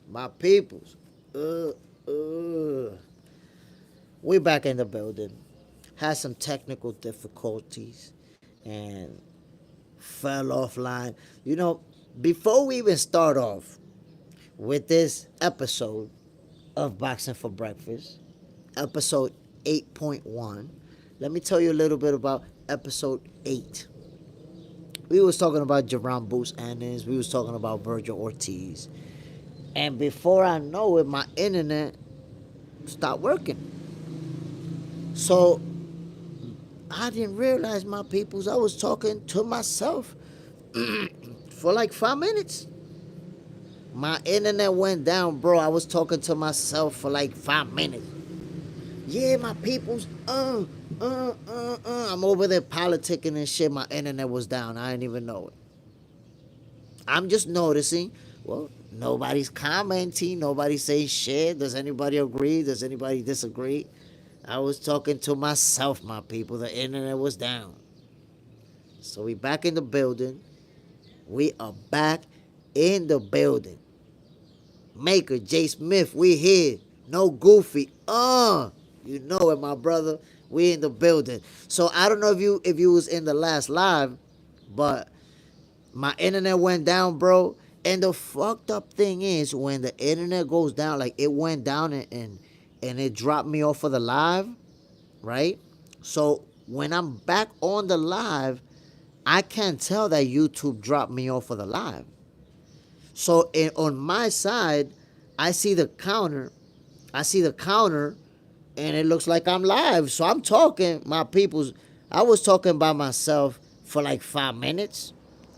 My peoples. Uh, uh. We back in the building. Had some technical difficulties and fell offline. You know, before we even start off with this episode of Boxing for Breakfast, episode 8.1, let me tell you a little bit about episode 8. We was talking about Jerome Boots Ennis. We was talking about Virgil Ortiz. And before I know it, my internet stopped working. So I didn't realize, my peoples, I was talking to myself for like 5 minutes. My internet went down, bro. I was talking to myself for like 5 minutes. Yeah, my peoples, I'm over there politicking and shit. My internet was down. I didn't even know it. I'm just noticing, well, nobody's commenting. Nobody's saying shit. Does anybody agree? Does anybody disagree? I was talking to myself, my people. The internet was down. So we back in the building. We are back in the building. Maker, J. Smith, we here. No Goofy. You know it, my brother. We in the building. So I don't know if you was in the last live, but my internet went down, bro. And the fucked up thing is, when the internet goes down, like it went down and it dropped me off of the live, right? So when I'm back on the live, I can't tell that YouTube dropped me off of the live. So on my side, I see the counter. And it looks like I'm live. So I'm talking, my peoples. I was talking by myself for like 5 minutes.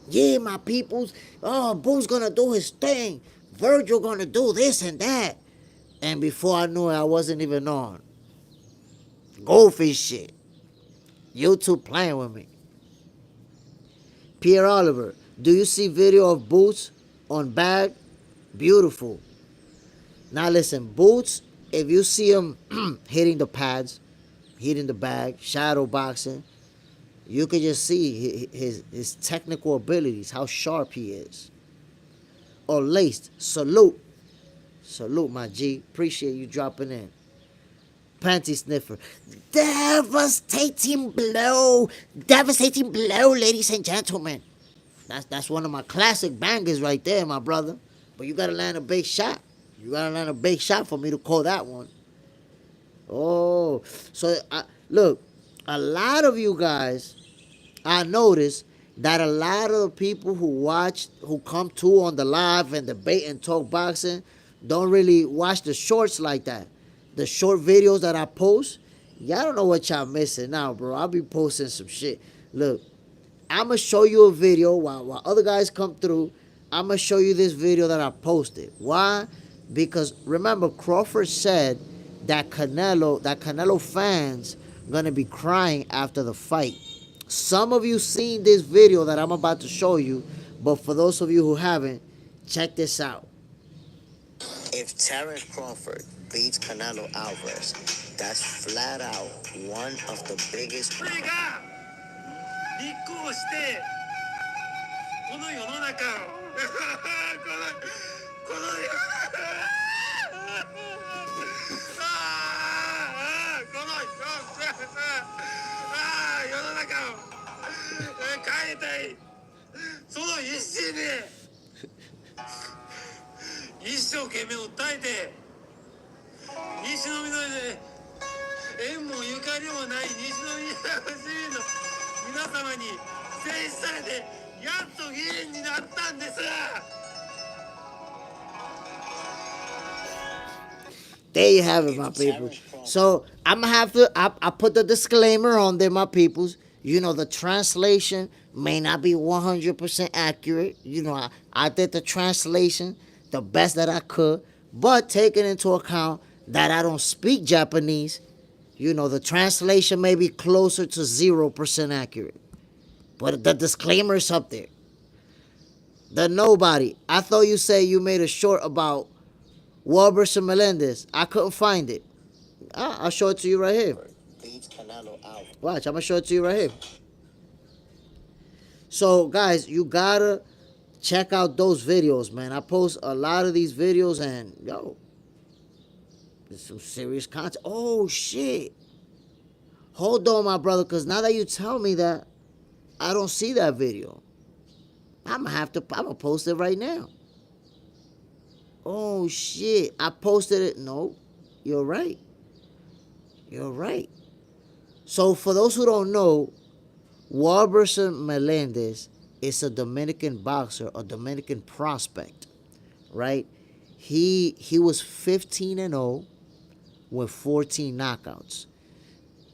Yeah, my peoples. Oh, Boo's gonna do his thing. Virgil gonna do this and that. And before I knew it, I wasn't even on. Goofy shit. YouTube playing with me. Pierre Oliver, do you see video of Boots on bag? Beautiful. Now listen, Boots, if you see him hitting the pads, hitting the bag, shadow boxing, you can just see his technical abilities, how sharp he is. Or laced, salute. Salute, my G. Appreciate you dropping in. Panty sniffer. Devastating blow. Devastating blow, ladies and gentlemen. That's one of my classic bangers right there, my brother. But you gotta land a big shot. You gotta land a big shot for me to call that one. Oh, so look, a lot of you guys, I noticed that a lot of the people who come to on the live and debate and talk boxing, don't really watch the shorts like that. The short videos that I post, y'all don't know what y'all missing now, bro. I'll be posting some shit. Look, I'm going to show you a video while other guys come through. I'm going to show you this video that I posted. Why? Because remember, Crawford said that Canelo fans going to be crying after the fight. Some of you seen this video that I'm about to show you, but for those of you who haven't, check this out. If Terence Crawford beats Canelo Alvarez, that's flat out one of the biggest. There you have it, my people. So I'm gonna have to. I put the disclaimer on there, my peoples. You know, the translation may not be 100% accurate. You know, I did the translation the best that I could, but taking into account that I don't speak Japanese, you know, the translation may be closer to 0% accurate. But the disclaimer is up there. The nobody. I thought you said you made a short about Warlerson Melendez. I couldn't find it. I'll show it to you right here. Watch, I'm going to show it to you right here. So, guys, you gotta Check out those videos, man. I post a lot of these videos, and yo, there's some serious content. Oh shit! Hold on, my brother, because now that you tell me that, I don't see that video. I'm gonna post it right now. Oh shit! I posted it. No, you're right. You're right. So for those who don't know, Warlerson Melendez is a Dominican boxer, a Dominican prospect, right? He was 15-0 with 14 knockouts.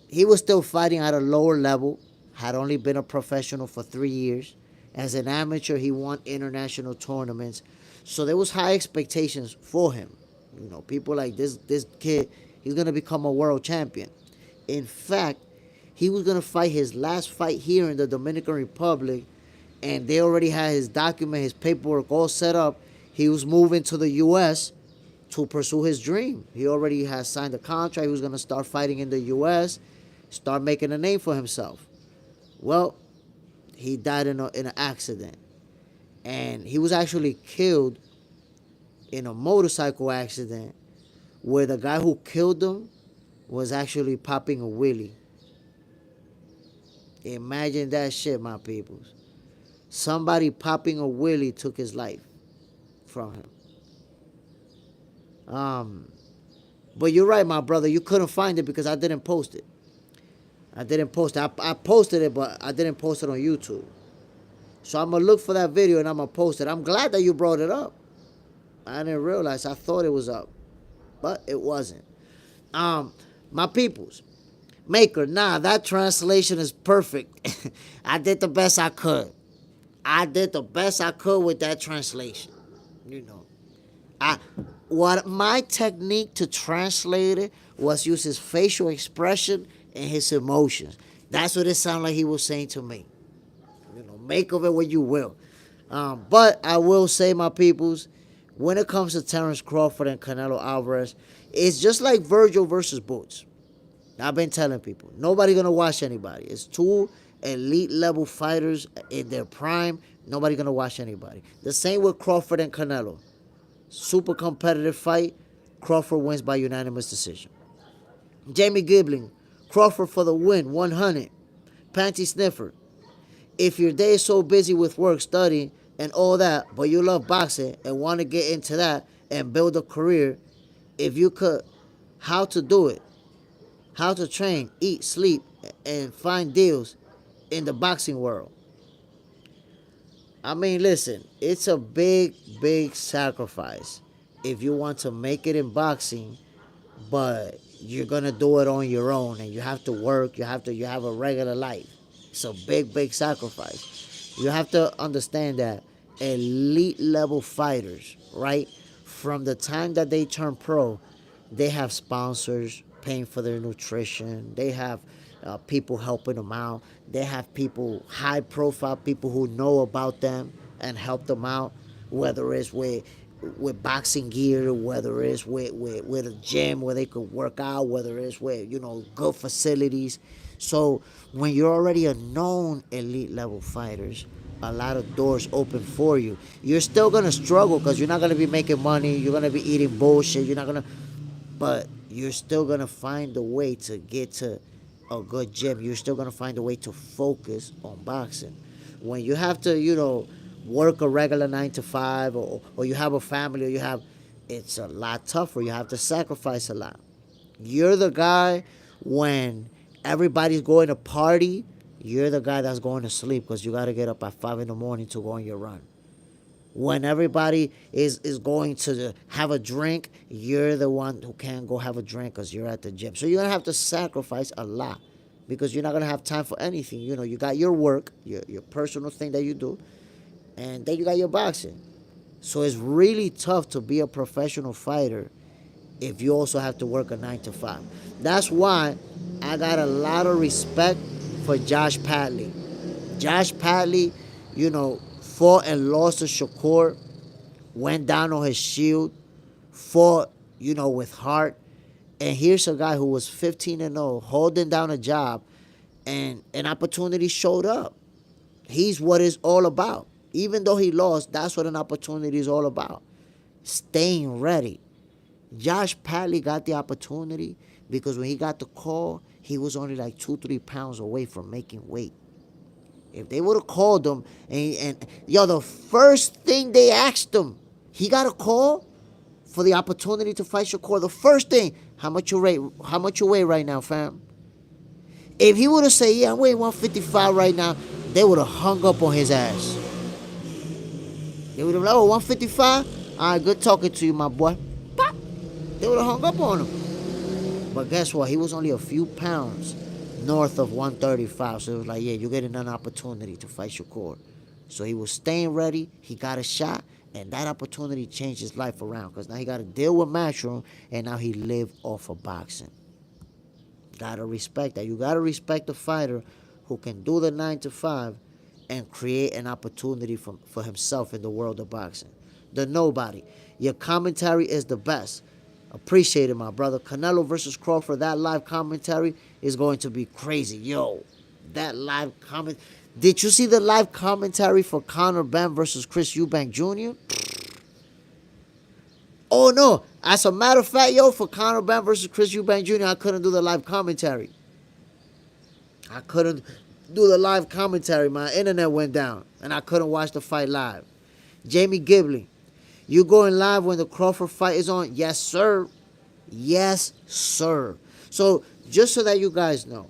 He was still fighting at a lower level, had only been a professional for 3 years. As an amateur, he won international tournaments. So there was high expectations for him. You know, people like this kid, he's going to become a world champion. In fact, he was going to fight his last fight here in the Dominican Republic, and they already had his document, his paperwork all set up. He was moving to the U.S. to pursue his dream. He already had signed a contract. He was going to start fighting in the U.S., start making a name for himself. Well, he died in an accident. And he was actually killed in a motorcycle accident where the guy who killed him was actually popping a wheelie. Imagine that shit, my peoples. Somebody popping a wheelie took his life from him. But you're right, my brother. You couldn't find it because I didn't post it. I posted it, but I didn't post it on YouTube. So I'm going to look for that video and I'm going to post it. I'm glad that you brought it up. I didn't realize. I thought it was up. But it wasn't. My peoples. Maker, nah, that translation is perfect. I did the best I could. I did the best I could with that translation. You know. What my technique to translate it was use his facial expression and his emotions. That's what it sounded like he was saying to me. You know, make of it what you will. But I will say, my peoples, when it comes to Terence Crawford and Canelo Alvarez, it's just like Virgil versus Boots. I've been telling people, nobody gonna watch anybody. It's two elite level fighters in their prime. Nobody gonna watch anybody. The same with Crawford and Canelo. Super competitive fight. Crawford wins by unanimous decision. Jamie Gibling, Crawford for the win, 100. Panty sniffer. If your day is so busy with work, studying, and all that, but you love boxing and want to get into that and build a career, if you could, how to do it, how to train, eat, sleep, and find deals in the boxing world. I mean, listen, it's a big, big sacrifice if you want to make it in boxing, but you're going to do it on your own and you have to work, you have a regular life. It's a big, big sacrifice. You have to understand that elite level fighters, right, from the time that they turn pro, they have sponsors paying for their nutrition. They have people helping them out. They have people, high profile people who know about them and help them out, whether it's with boxing gear, whether it's with a gym where they could work out, whether it's with, you know, good facilities. So when you're already a known elite level fighters, a lot of doors open for you. You're still going to struggle because you're not going to be making money. You're going to be eating bullshit. You're not going to, but you're still going to find a way to get to a good gym. You're still going to find a way to focus on boxing. When you have to, you know, work a regular 9 to 5 or you have a family or you have, it's a lot tougher. You have to sacrifice a lot. You're the guy when everybody's going to party, you're the guy that's going to sleep because you got to get up at 5 in the morning to go on your run. When everybody is going to have a drink, you're the one who can't go have a drink because you're at the gym. So you're going to have to sacrifice a lot because you're not going to have time for anything. You know, you got your work, your personal thing that you do, and then you got your boxing. So it's really tough to be a professional fighter if you also have to work a 9 to 5. That's why I got a lot of respect for Josh Pley. Josh Pley, you know, fought and lost to Shakur, went down on his shield, fought, you know, with heart. And here's a guy who was 15-0, holding down a job, and an opportunity showed up. He's what it's all about. Even though he lost, that's what an opportunity is all about. Staying ready. Josh Pley got the opportunity because when he got the call, he was only like 2-3 pounds away from making weight. If they would have called him, and yo, the first thing they asked him, he got a call for the opportunity to fight Shakur. The first thing, how much you weigh right now, fam? If he would have said, yeah, I'm weighing 155 right now, they would have hung up on his ass. They would have like, oh, 155? All right, good talking to you, my boy. Pop. They would have hung up on him. But guess what? He was only a few pounds north of 135. So it was like, yeah, you're getting an opportunity to fight Shakur. So he was staying ready. He got a shot. And that opportunity changed his life around. Because now he got to deal with Matchroom. And now he lived off of boxing. Got to respect that. You got to respect the fighter who can do the 9 to 5 and create an opportunity for himself in the world of boxing. The nobody. Your commentary is the best. Appreciate it, my brother. Canelo versus Crawford, that live commentary is going to be crazy. Yo, that live comment. Did you see the live commentary for Conor Benn versus Chris Eubank Jr.? Oh, no. As a matter of fact, yo, for Conor Benn versus Chris Eubank Jr., I couldn't do the live commentary. I couldn't do the live commentary. My internet went down, and I couldn't watch the fight live. Jamie Gibley, you going live when the Crawford fight is on? Yes, sir. Yes, sir. So, just so that you guys know,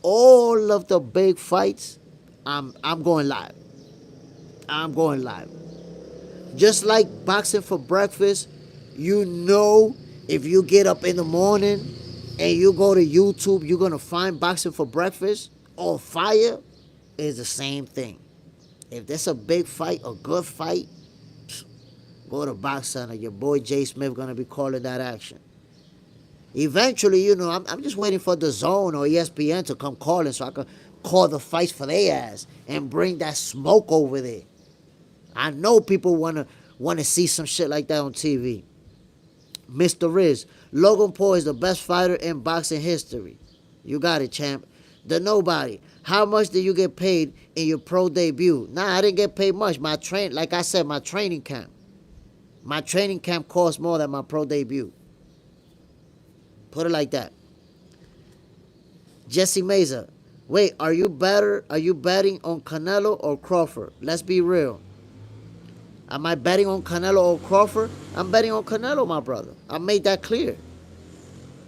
all of the big fights, I'm going live. I'm going live. Just like boxing for breakfast, you know if you get up in the morning and you go to YouTube, you're going to find boxing for breakfast on fire. It's the same thing. If there's a big fight, a good fight, go to Box Center. Your boy Jay Smith going to be calling that action. Eventually, you know, I'm just waiting for the Zone or ESPN to come calling so I can call the fights for their ass and bring that smoke over there. I know people want to see some shit like that on TV. Mr. Riz, Logan Paul is the best fighter in boxing history. You got it, champ. The nobody. How much did you get paid in your pro debut? Nah, I didn't get paid much. Like I said, my training camp. My training camp cost more than my pro debut. Put it like that. Jesse Meza. Wait, are you betting on Canelo or Crawford? Let's be real. Am I betting on Canelo or Crawford? I'm betting on Canelo, my brother. I made that clear.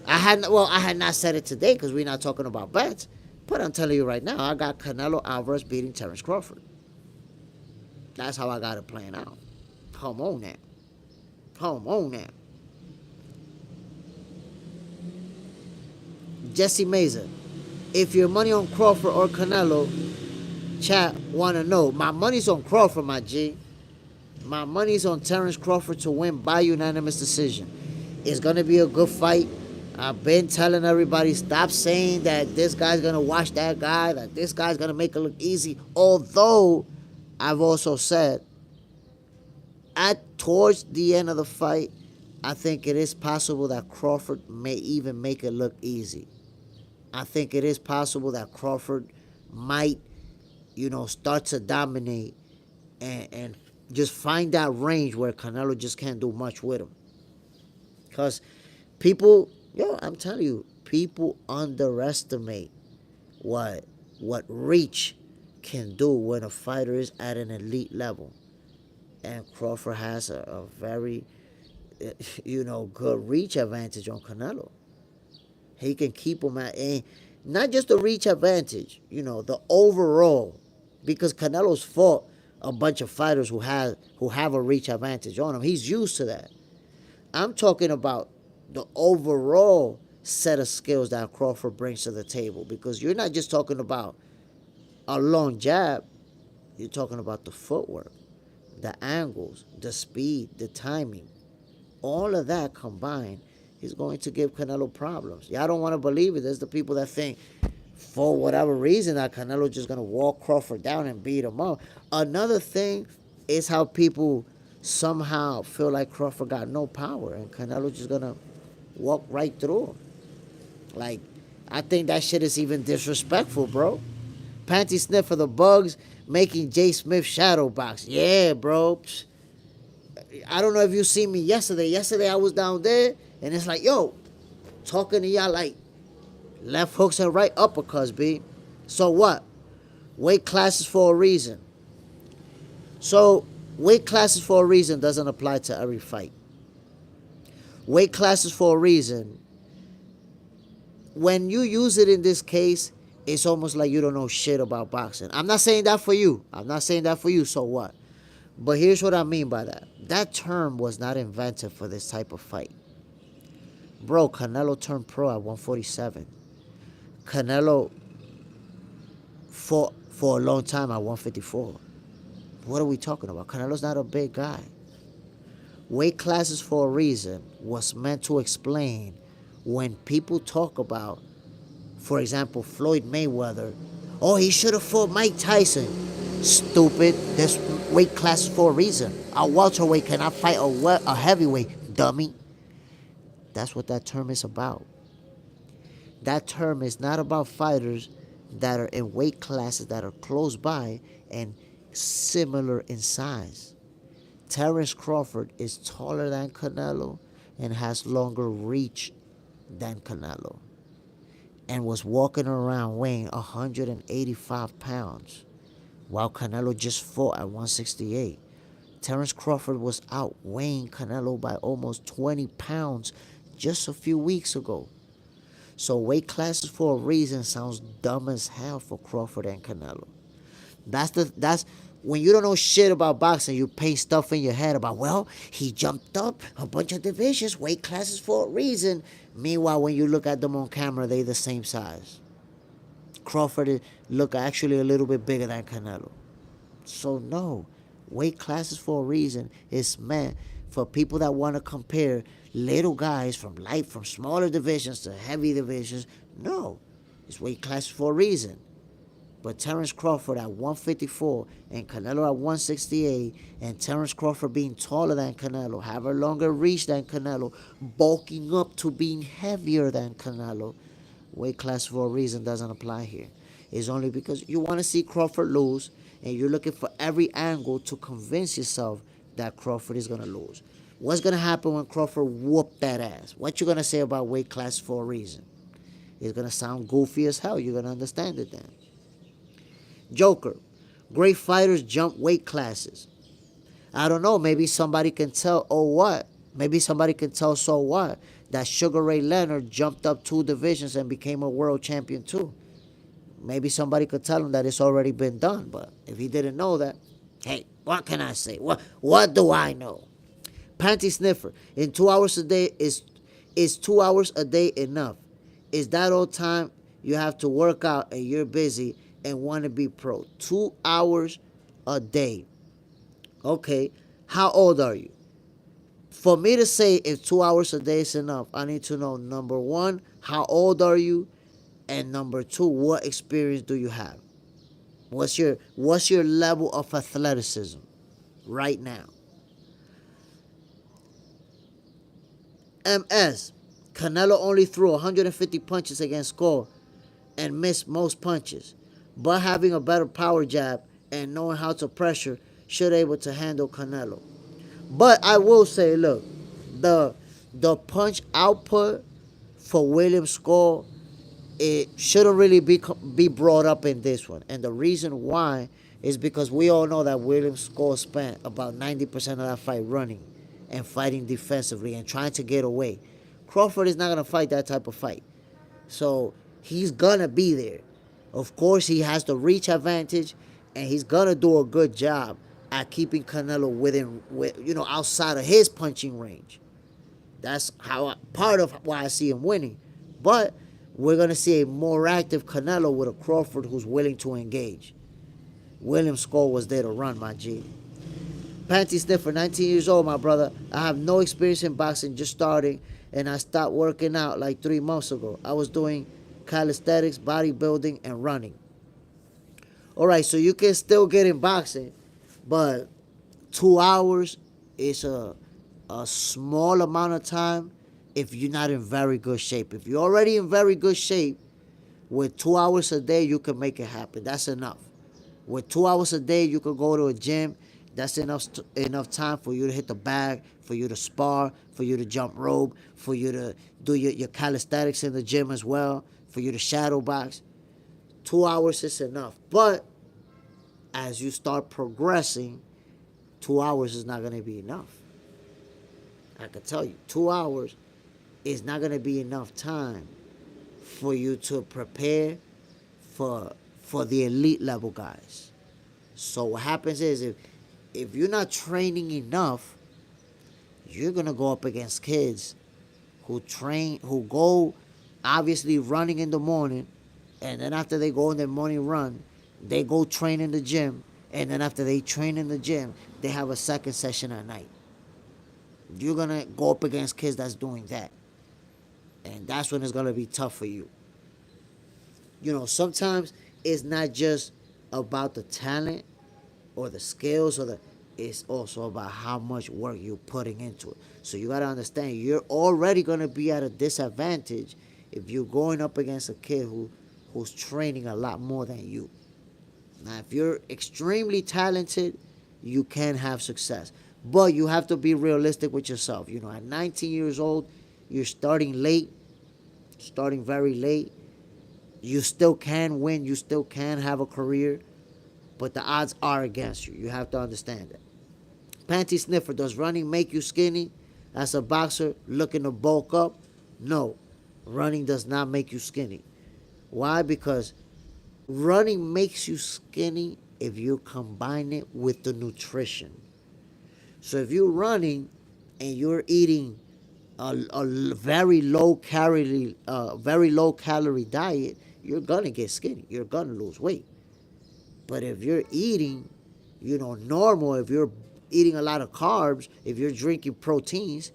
I had not said it today because we're not talking about bets. But I'm telling you right now, I got Canelo Alvarez beating Terence Crawford. That's how I got it playing out. Come on now. Come on now. Jesse Meza. If your money on Crawford or Canelo, chat want to know. My money's on Crawford, my G. My money's on Terence Crawford to win by unanimous decision. It's going to be a good fight. I've been telling everybody, stop saying that this guy's going to watch that guy, that this guy's going to make it look easy. Although, I've also said, towards the end of the fight, I think it is possible that Crawford may even make it look easy. I think it is possible that Crawford might, start to dominate and just find that range where Canelo just can't do much with him. Because people, I'm telling you, people underestimate what reach can do when a fighter is at an elite level. And Crawford has a very, good reach advantage on Canelo. He can keep him at, and not just the reach advantage, the overall. Because Canelo's fought a bunch of fighters who have a reach advantage on him. He's used to that. I'm talking about the overall set of skills that Crawford brings to the table. Because you're not just talking about a long jab. You're talking about the footwork, the angles, the speed, the timing. All of that combined is going to give Canelo problems. Y'all don't want to believe it. There's the people that think, for whatever reason, that Canelo just going to walk Crawford down and beat him up. Another thing is how people somehow feel like Crawford got no power and Canelo just going to walk right through him. Like, I think that shit is even disrespectful, bro. Panty Sniff for the Bugs. making Jay Smith shadow box. Yeah, bro. I don't know if you seen me yesterday. Yesterday I was down there, and it's like, yo, talking to y'all like left hooks and right uppercuts, B. So what? Weight classes for a reason. So weight classes for a reason doesn't apply to every fight. Weight classes for a reason. When you use it in this case, it's almost like you don't know shit about boxing. I'm not saying that for you. So what? But here's what I mean by that. That term was not invented for this type of fight. Bro, Canelo turned pro at 147. Canelo fought for a long time at 154. What are we talking about? Canelo's not a big guy. Weight classes for a reason was meant to explain when people talk about, for example, Floyd Mayweather. Oh, he should have fought Mike Tyson. Stupid. There's weight classes for a reason. A welterweight cannot fight a heavyweight, dummy. That's what that term is about. That term is not about fighters that are in weight classes that are close by and similar in size. Terence Crawford is taller than Canelo and has longer reach than Canelo, and was walking around weighing 185 pounds, while Canelo just fought at 168. Terence Crawford was outweighing Canelo by almost 20 pounds just a few weeks ago. So weight classes for a reason sounds dumb as hell for Crawford and Canelo. That's when you don't know shit about boxing, you paint stuff in your head about, well, he jumped up a bunch of divisions, weight classes for a reason. Meanwhile, when you look at them on camera, they the same size. Crawford look actually a little bit bigger than Canelo. So no, weight classes for a reason is meant for people that want to compare little guys from smaller divisions to heavy divisions. No, it's weight classes for a reason. But Terence Crawford at 154 and Canelo at 168, and Terence Crawford being taller than Canelo, have a longer reach than Canelo, bulking up to being heavier than Canelo, weight class for a reason doesn't apply here. It's only because you want to see Crawford lose, and you're looking for every angle to convince yourself that Crawford is going to lose. What's going to happen when Crawford whoop that ass? What you going to say about weight class for a reason? It's going to sound goofy as hell. You're going to understand it then. Joker, great fighters jump weight classes. I don't know, maybe somebody can tell, oh what? Maybe somebody can tell, so what? That Sugar Ray Leonard jumped up 2 divisions and became a world champion too. Maybe somebody could tell him that it's already been done. But if he didn't know that, hey, what can I say? What do I know? Panty sniffer, in 2 hours a day, is 2 hours a day enough? Is that all time you have to work out and you're busy and want to be pro? 2 hours a day. Okay, how old are you? For me to say if 2 hours a day is enough, I need to know, number one, how old are you? And number two, what experience do you have? What's your level of athleticism right now? MS, Canelo only threw 150 punches against Cole and missed most punches, but having a better power jab and knowing how to pressure should able to handle Canelo. But I will say, look, the punch output for William Skull, it shouldn't really be brought up in this one. And the reason why is because we all know that William Skull spent about 90% of that fight running and fighting defensively and trying to get away. Crawford is not going to fight that type of fight. So he's going to be there. Of course, he has the reach advantage, and he's going to do a good job at keeping Canelo outside of his punching range. That's part of why I see him winning. But we're going to see a more active Canelo with a Crawford who's willing to engage. William Skull was there to run, my G. Panty sniffer, 19 years old, my brother. I have no experience in boxing, just starting, and I stopped working out like 3 months ago. I was doing calisthenics, bodybuilding, and running. All right, so you can still get in boxing, but 2 hours is a small amount of time if you're not in very good shape. If you're already in very good shape, with 2 hours a day, you can make it happen. That's enough. With 2 hours a day, you could go to a gym. That's enough time for you to hit the bag, for you to spar, for you to jump rope, for you to do your calisthenics in the gym as well, for you to shadow box. 2 hours is enough. But as you start progressing, 2 hours is not going to be enough. I can tell you, 2 hours is not going to be enough time for you to prepare for the elite level guys. So what happens is if you're not training enough, you're gonna go up against kids who go obviously running in the morning, and then after they go on their morning run, they go train in the gym, and then after they train in the gym, they have a second session at night. You're gonna go up against kids that's doing that. And that's when it's gonna be tough for you. Sometimes it's not just about the talent or the skills it's also about how much work you're putting into it. So you gotta understand, you're already gonna be at a disadvantage if you're going up against a kid who's training a lot more than you. Now, if you're extremely talented, you can have success. But you have to be realistic with yourself. At 19 years old, you're starting late, starting very late. You still can win. You still can have a career. But the odds are against you. You have to understand that. Panty sniffer, does running make you skinny? As a boxer looking to bulk up? No. Running does not make you skinny. Why? Because running makes you skinny if you combine it with the nutrition. So if you're running and you're eating a very low calorie diet, you're gonna get skinny. You're gonna lose weight. But if you're eating, normal, if you're eating a lot of carbs, if you're drinking proteins,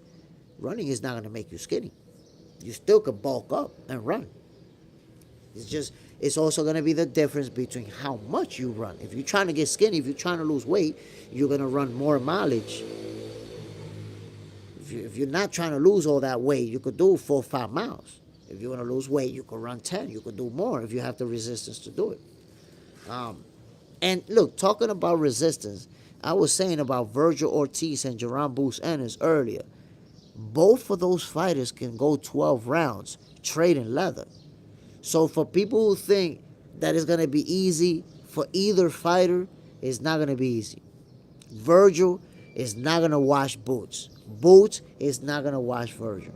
running is not gonna make you skinny. You still can bulk up and run. It's also gonna be the difference between how much you run. If you're trying to get skinny, if you're trying to lose weight, you're gonna run more mileage. If you're not trying to lose all that weight, you could do 4 or 5 miles. If you want to lose weight, you could run 10. You could do more if you have the resistance to do it. And look, talking about resistance, I was saying about Virgil Ortiz and Jaron Bruce Ennis earlier. Both of those fighters can go 12 rounds trading leather. So for people who think that it's going to be easy for either fighter, it's not going to be easy. Virgil is not going to wash Boots. Boots is not going to wash Virgil.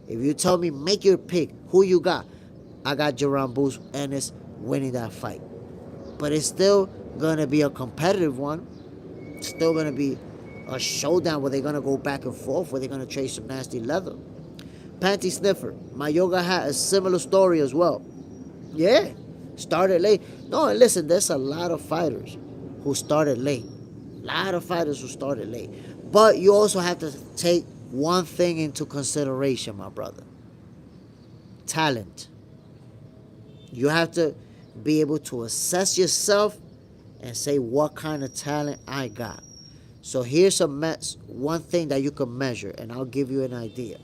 If you tell me, make your pick, who you got? I got Jaron Bruce Ennis winning that fight. But it's still going to be a competitive one. It's still going to be a showdown where they're going to go back and forth, where they're going to trade some nasty leather. Panty sniffer, my yoga hat, a similar story as well. Yeah, started late. No, and listen, there's a lot of fighters who started late. But you also have to take one thing into consideration, my brother. Talent. You have to be able to assess yourself and say what kind of talent I got. So here's one thing that you can measure, and I'll give you an idea.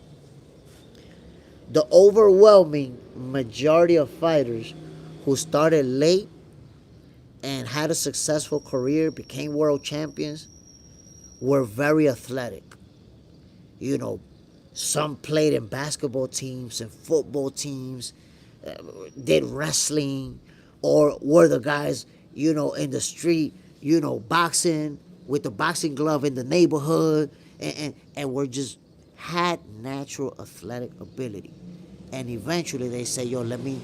The overwhelming majority of fighters who started late and had a successful career, became world champions, were very athletic. Some played in basketball teams and football teams, did wrestling, or were the guys, in the street, boxing with the boxing glove in the neighborhood, and were just had natural athletic ability. And eventually they say, yo, let me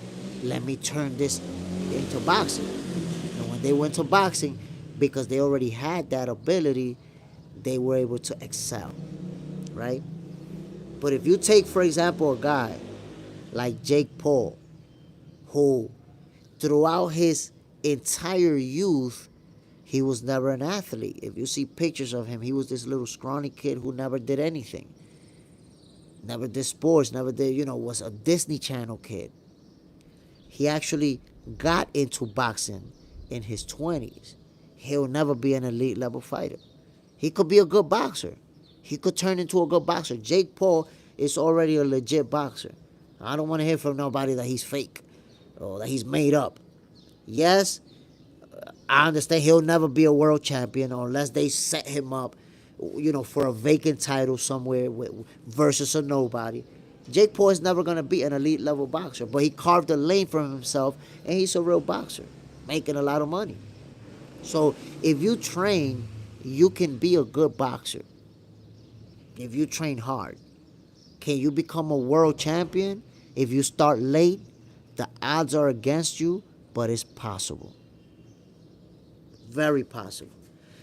turn this into boxing. And when they went to boxing, because they already had that ability, they were able to excel, right? But if you take, for example, a guy like Jake Paul, who throughout his entire youth, he was never an athlete. If you see pictures of him, he was this little scrawny kid who never did anything. Never did sports, never did, was a Disney Channel kid. He actually got into boxing in his 20s. He'll never be an elite level fighter. He could be a good boxer. He could turn into a good boxer. Jake Paul is already a legit boxer. I don't want to hear from nobody that he's fake or that he's made up. Yes, I understand he'll never be a world champion unless they set him up, for a vacant title somewhere versus a nobody. Jake Paul is never going to be an elite level boxer, but he carved a lane for himself, and he's a real boxer, making a lot of money. So if you train, you can be a good boxer. If you train hard, can you become a world champion? If you start late, the odds are against you, but it's possible. Very possible.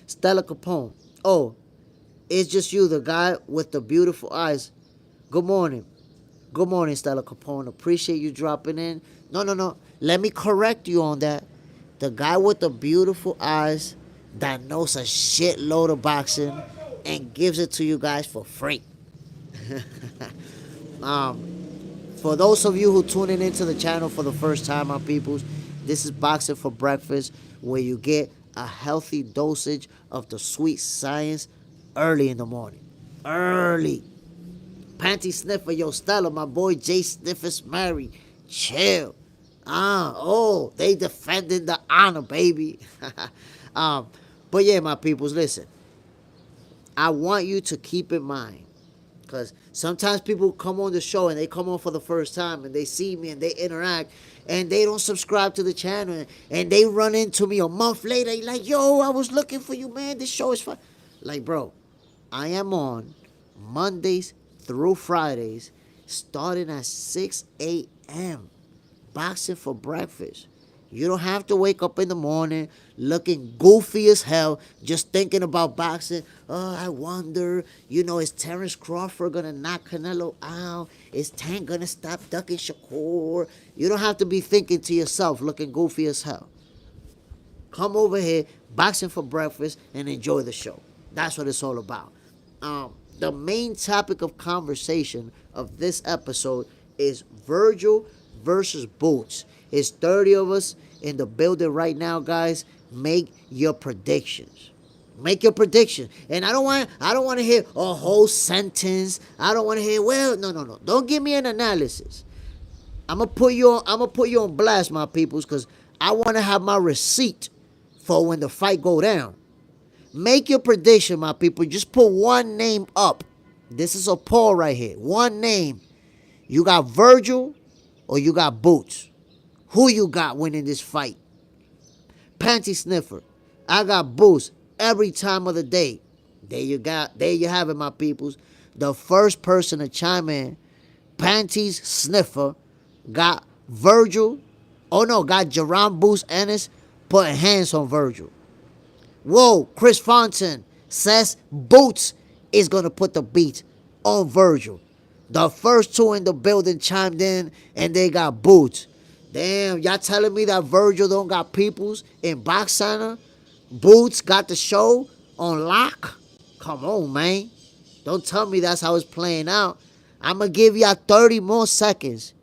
Stella Capone. Oh, it's just you, the guy with the beautiful eyes. Good morning. Good morning, Stella Capone. Appreciate you dropping in. No. Let me correct you on that. The guy with the beautiful eyes that knows a shitload of boxing and gives it to you guys for free. For those of you who tuning into the channel for the first time, my peoples, this is Boxing for Breakfast, where you get a healthy dosage of the sweet science early in the morning. Early. Panty sniffer, yo, Stella, my boy Jay Sniffers married. Chill. They defending the honor, baby. But yeah, my peoples, listen. I want you to keep in mind, because sometimes people come on the show and they come on for the first time and they see me and they interact and they don't subscribe to the channel and they run into me a month later. Like, yo, I was looking for you, man. This show is fun. Like, bro, I am on Mondays through Fridays starting at 6 a.m. Boxing for Breakfast. You don't have to wake up in the morning looking goofy as hell, just thinking about boxing. Oh, I wonder, is Terrence Crawford going to knock Canelo out? Is Tank going to stop ducking Shakur? You don't have to be thinking to yourself, looking goofy as hell. Come over here, Boxing for Breakfast, and enjoy the show. That's what it's all about. The main topic of conversation of this episode is Virgil versus Boots. It's 30 of us in the building right now, guys. Make your predictions. Make your predictions. And I don't want to hear a whole sentence. I don't want to hear, no. Don't give me an analysis. I'm gonna put you on blast, my peoples, because I want to have my receipt for when the fight go down. Make your prediction, my people. Just put one name up. This is a poll right here. One name. You got Virgil or you got Boots? Who you got winning this fight? Panty sniffer. I got Boots every time of the day. There you have it, my peoples. The first person to chime in, Panties sniffer, got Virgil. Oh no, got Jerome Boots Ennis putting hands on Virgil. Whoa, Chris Fontaine says Boots is gonna put the beat on Virgil. The first two in the building chimed in and they got Boots. Damn, y'all telling me that Virgil don't got peoples in Box Center? Boots got the show on lock? Come on, man. Don't tell me that's how it's playing out. I'm going to give y'all 30 more seconds.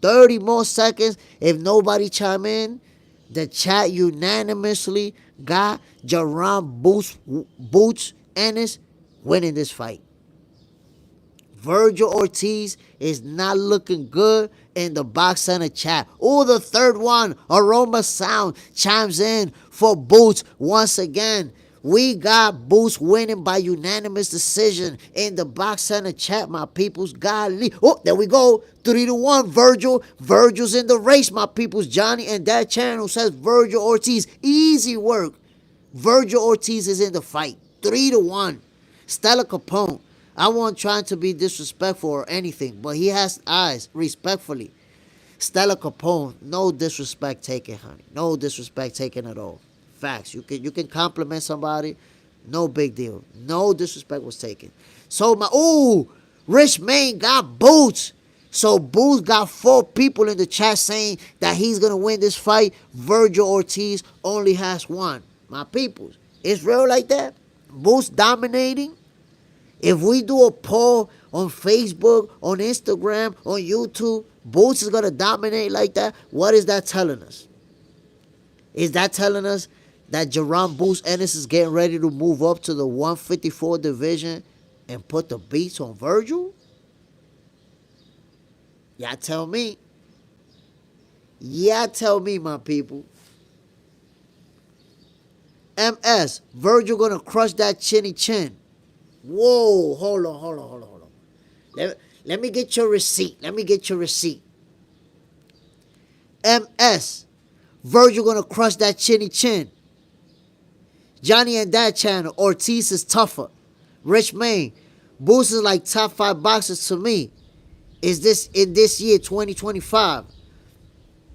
30 more seconds. If nobody chime in, the chat unanimously got Jerome Boots Ennis winning this fight. Virgil Ortiz is not looking good in the Box Center chat. Oh, the third one, Aroma Sound, chimes in for Boots once again. We got Boots winning by unanimous decision in the Box Center chat, my peoples. Golly. Oh, there we go. 3-1, Virgil. Virgil's in the race, my peoples. Johnny and that channel says Virgil Ortiz. Easy work. Virgil Ortiz is in the fight. 3-1. Stella Capone. I wasn't trying to be disrespectful or anything, but he has eyes, respectfully. Stella Capone, no disrespect taken, honey. No disrespect taken at all. Facts. You can compliment somebody, no big deal. No disrespect was taken. So Rich Main got Boots. So Boots got 4 people in the chat saying that he's gonna win this fight. Virgil Ortiz only has 1. My peoples, it's real like that. Boots dominating. If we do a poll on Facebook, on Instagram, on YouTube, Boots is going to dominate like that, what is that telling us? Is that telling us that Jerome Boots Ennis is getting ready to move up to the 154 division and put the beats on Virgil? Y'all tell me. Y'all tell me, my people. MS, Virgil gonna crush that chinny chin. Whoa, hold on. Let me get your receipt. MS, Virgil gonna crush that chinny chin. Johnny and Dad channel, Ortiz is tougher. Rich Main, Boots is like top 5 boxers to me. Is this in this year, 2025?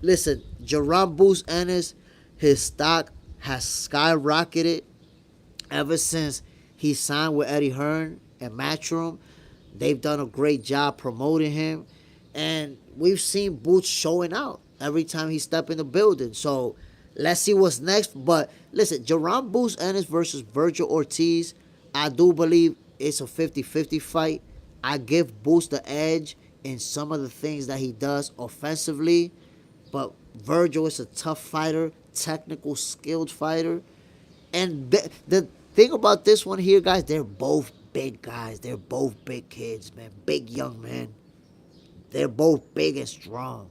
Listen, Jerome Boots Ennis, his stock has skyrocketed ever since he signed with Eddie Hearn and Matchroom. They've done a great job promoting him. And we've seen Boots showing out every time he step in the building. So let's see what's next. But listen, Jerome Boots Ennis versus Virgil Ortiz, I do believe it's a 50-50 fight. I give Boots the edge in some of the things that he does offensively. But Virgil is a tough fighter, technical, skilled fighter. And the thing about this one here, guys, they're both big guys. They're both big kids, man. Big young men. They're both big and strong.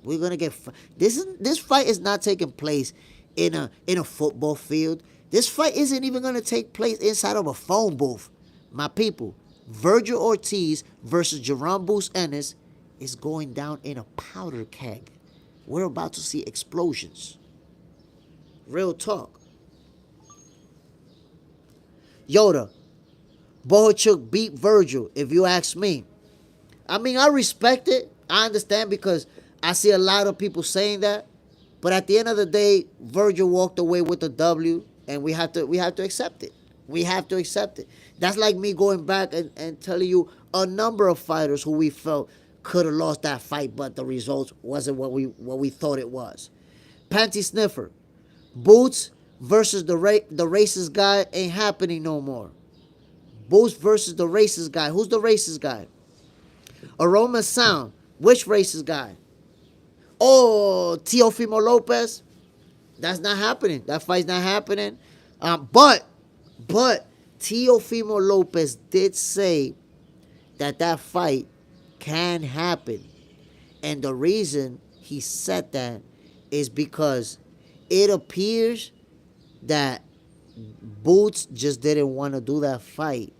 We're gonna get this fight is not taking place in a football field. This fight isn't even gonna take place inside of a phone booth. My people, Virgil Ortiz versus Jerome Boots Ennis is going down in a powder keg. We're about to see explosions. Real talk. Yoda, Bohachuk beat Virgil, if you ask me. I mean, I respect it. I understand because I see a lot of people saying that. But at the end of the day, Virgil walked away with the W, and we have to accept it. We have to accept it. That's like me going back and telling you a number of fighters who we felt could have lost that fight, but the results wasn't what we thought it was. Panty Sniffer, Boots versus the racist guy ain't happening no more. Boots versus the racist guy. Who's the racist guy? Aroma Sound. Which racist guy? Oh, Teofimo Lopez. That's not happening. That fight's not happening. But Teofimo Lopez did say that fight can happen. And the reason he said that is because it appears that Boots just didn't want to do that fight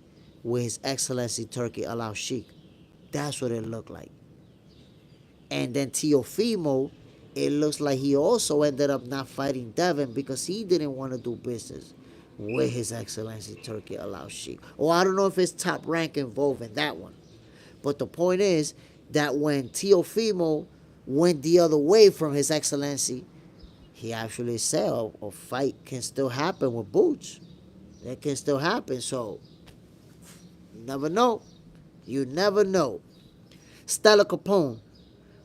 with His Excellency Turki Al Sheikh. That's what it looked like. And then Teofimo, it looks like he also ended up not fighting Devin because he didn't want to do business with His Excellency Turki Al Sheikh. Or I don't know if it's Top Rank involved in that one. But the point is that when Teofimo went the other way from His Excellency, he actually said a fight can still happen with Boots. That can still happen. So, you never know. You never know. Stella Capone,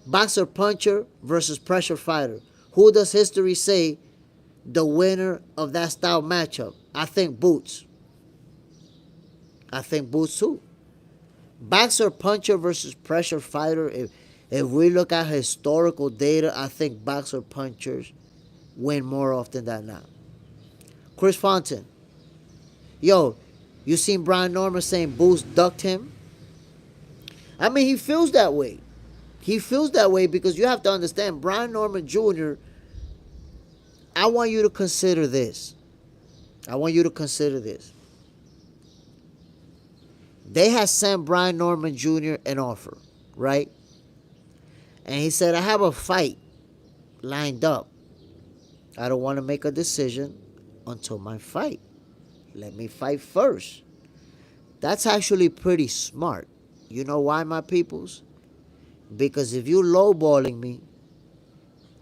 boxer puncher versus pressure fighter. Who does history say the winner of that style matchup? I think Boots. I think Boots too. Boxer puncher versus pressure fighter. If we look at historical data, I think boxer punchers win more often than not. Chris Fontaine. Yo, you seen Brian Norman saying Boots ducked him? I mean, he feels that way. He feels that way because you have to understand, Brian Norman Jr., I want you to consider this. They had sent Brian Norman Jr. an offer, right? And he said, I have a fight lined up. I don't want to make a decision until my fight. Let me fight first. That's actually pretty smart. You know why, my peoples? Because if you lowballing me,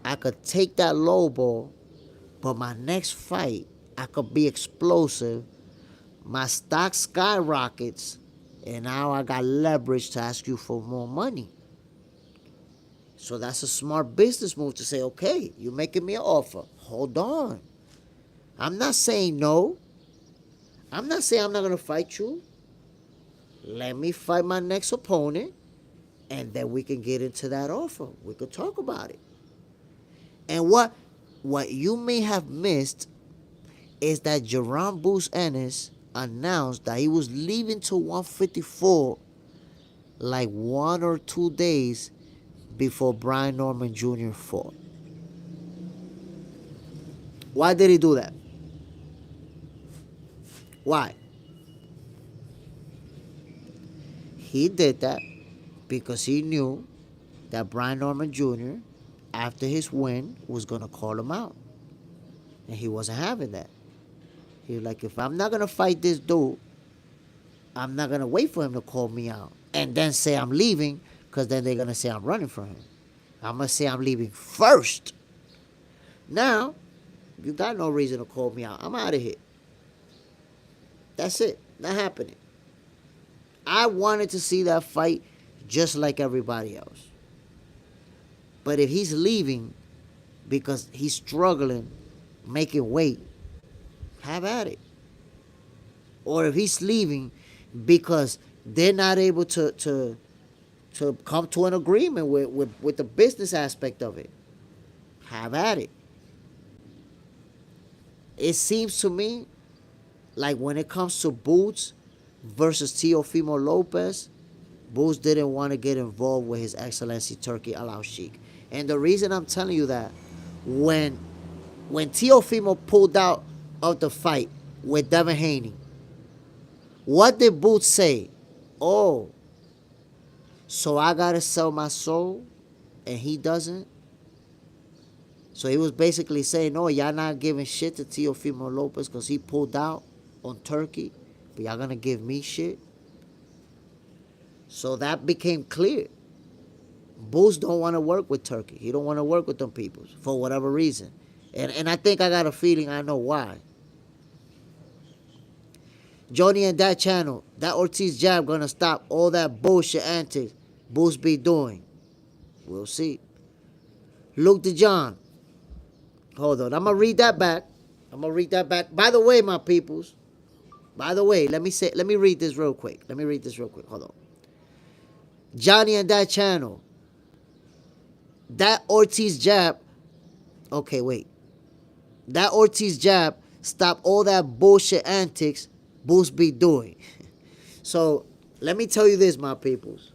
I could take that lowball, but my next fight, I could be explosive. My stock skyrockets, and now I got leverage to ask you for more money. So that's a smart business move to say, okay, you're making me an offer. Hold on. I'm not saying no. I'm not saying I'm not going to fight you. Let me fight my next opponent, and then we can get into that offer. We could talk about it. And what you may have missed is that Jerome Boots Ennis announced that he was leaving to 154 like 1 or 2 days before Brian Norman Jr. fought. Why did he do that? Why? He did that because he knew that Brian Norman Jr., after his win, was going to call him out. And he wasn't having that. He was like, if I'm not going to fight this dude, I'm not going to wait for him to call me out and then say I'm leaving, because then they're going to say I'm running from him. I'm going to say I'm leaving first. Now, you got no reason to call me out. I'm out of here. That's it. Not happening. I wanted to see that fight just like everybody else. But if he's leaving because he's struggling, making weight, have at it. Or if he's leaving because they're not able to come to an agreement with the business aspect of it, have at it. It seems to me like when it comes to Boots versus Teofimo Lopez, Boots didn't want to get involved with His Excellency Turki Al-Sheikh. And the reason I'm telling you that, when Teofimo pulled out of the fight with Devin Haney, what did Boots say? Oh, so I got to sell my soul and he doesn't? So he was basically saying, no, y'all not giving shit to Teofimo Lopez because he pulled out on Turkey, but y'all going to give me shit? So that became clear. Boots don't want to work with Turkey. He don't want to work with them people for whatever reason. And I think I got a feeling I know why. Joni and that channel, that Ortiz jab going to stop all that bullshit antics Boots be doing. We'll see. Luke DeJohn. Hold on. I'm going to read that back. By the way, my peoples. By the way, let me read this real quick. Hold on. Johnny and that channel. That Ortiz jab. Okay, wait. That Ortiz jab stop all that bullshit antics Boots be doing. So, let me tell you this, my peoples.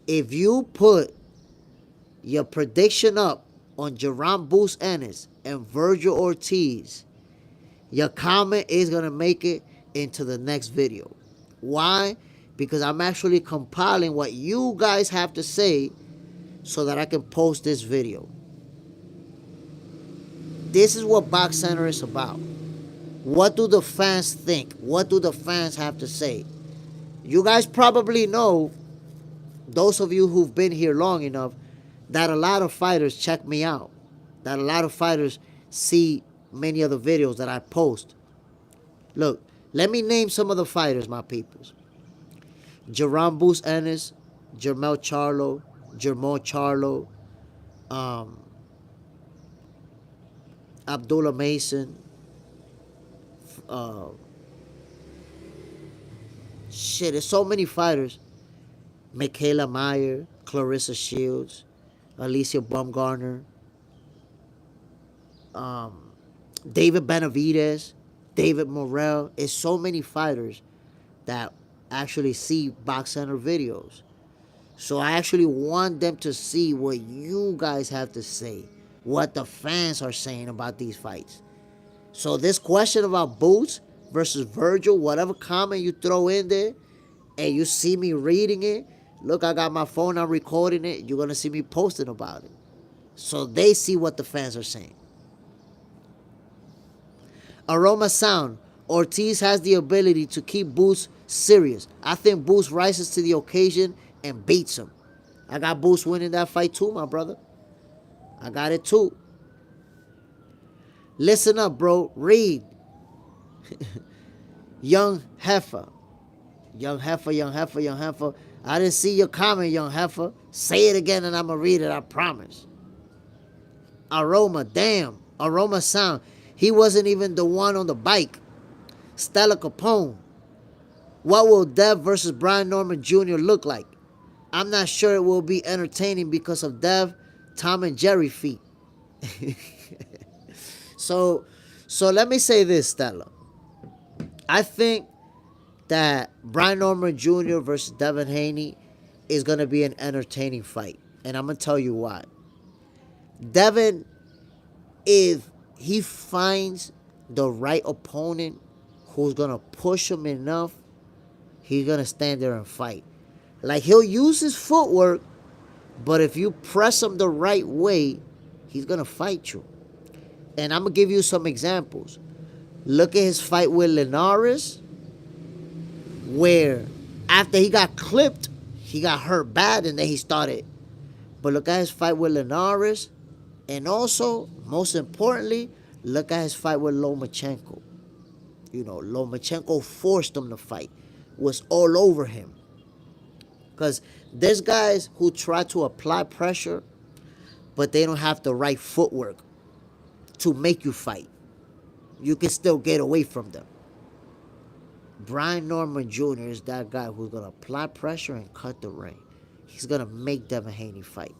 If you put your prediction up on Jerron Boots Ennis and Virgil Ortiz, your comment is going to make it into the next video. Why? Because I'm actually compiling what you guys have to say so that I can post this video. This is what Box Center is about. What do the fans think? What do the fans have to say? You guys probably know, those of you who've been here long enough, that a lot of fighters check me out. That a lot of fighters see many of the videos that I post. Look, let me name some of the fighters, my peoples. Jerron Boots Ennis, Jermel Charlo, Abdullah Mason, there's so many fighters. Michaela Meyer, Clarissa Shields, Alicia Baumgartner, David Benavidez, David Morrell. It's so many fighters that actually see Box Center videos. So I actually want them to see what you guys have to say, what the fans are saying about these fights. So this question about Boots versus Virgil, whatever comment you throw in there, and you see me reading it, look, I got my phone, I'm recording it, you're going to see me posting about it. So they see what the fans are saying. Aroma Sound. Ortiz has the ability to keep Boots serious. I think Boots rises to the occasion and beats him. I got Boots winning that fight too, my brother. I got it too. Listen up, bro. Read. Young Heifer. Young Heifer. I didn't see your comment, Young Heifer. Say it again and I'm going to read it, I promise. Aroma, damn. Aroma Sound. He wasn't even the one on the bike. Stella Capone. What will Dev versus Brian Norman Jr. look like? I'm not sure it will be entertaining because of Dev, Tom and Jerry feet. So let me say this, Stella. I think that Brian Norman Jr. versus Devin Haney is going to be an entertaining fight. And I'm going to tell you why. Devin, if he finds the right opponent who's gonna push him enough, he's gonna stand there and fight. Like, he'll use his footwork, but if you press him the right way, he's gonna fight you. And I'm gonna give you some examples. Look at his fight with Linares, where after he got clipped, he got hurt bad, and then he started. But look at his fight with Linares, and also, most importantly, look at his fight with Lomachenko. You know, Lomachenko forced him to fight, was all over him. Because there's guys who try to apply pressure, but they don't have the right footwork to make you fight. You can still get away from them. Brian Norman Jr. is that guy who's going to apply pressure and cut the ring. He's going to make Devin Haney fight.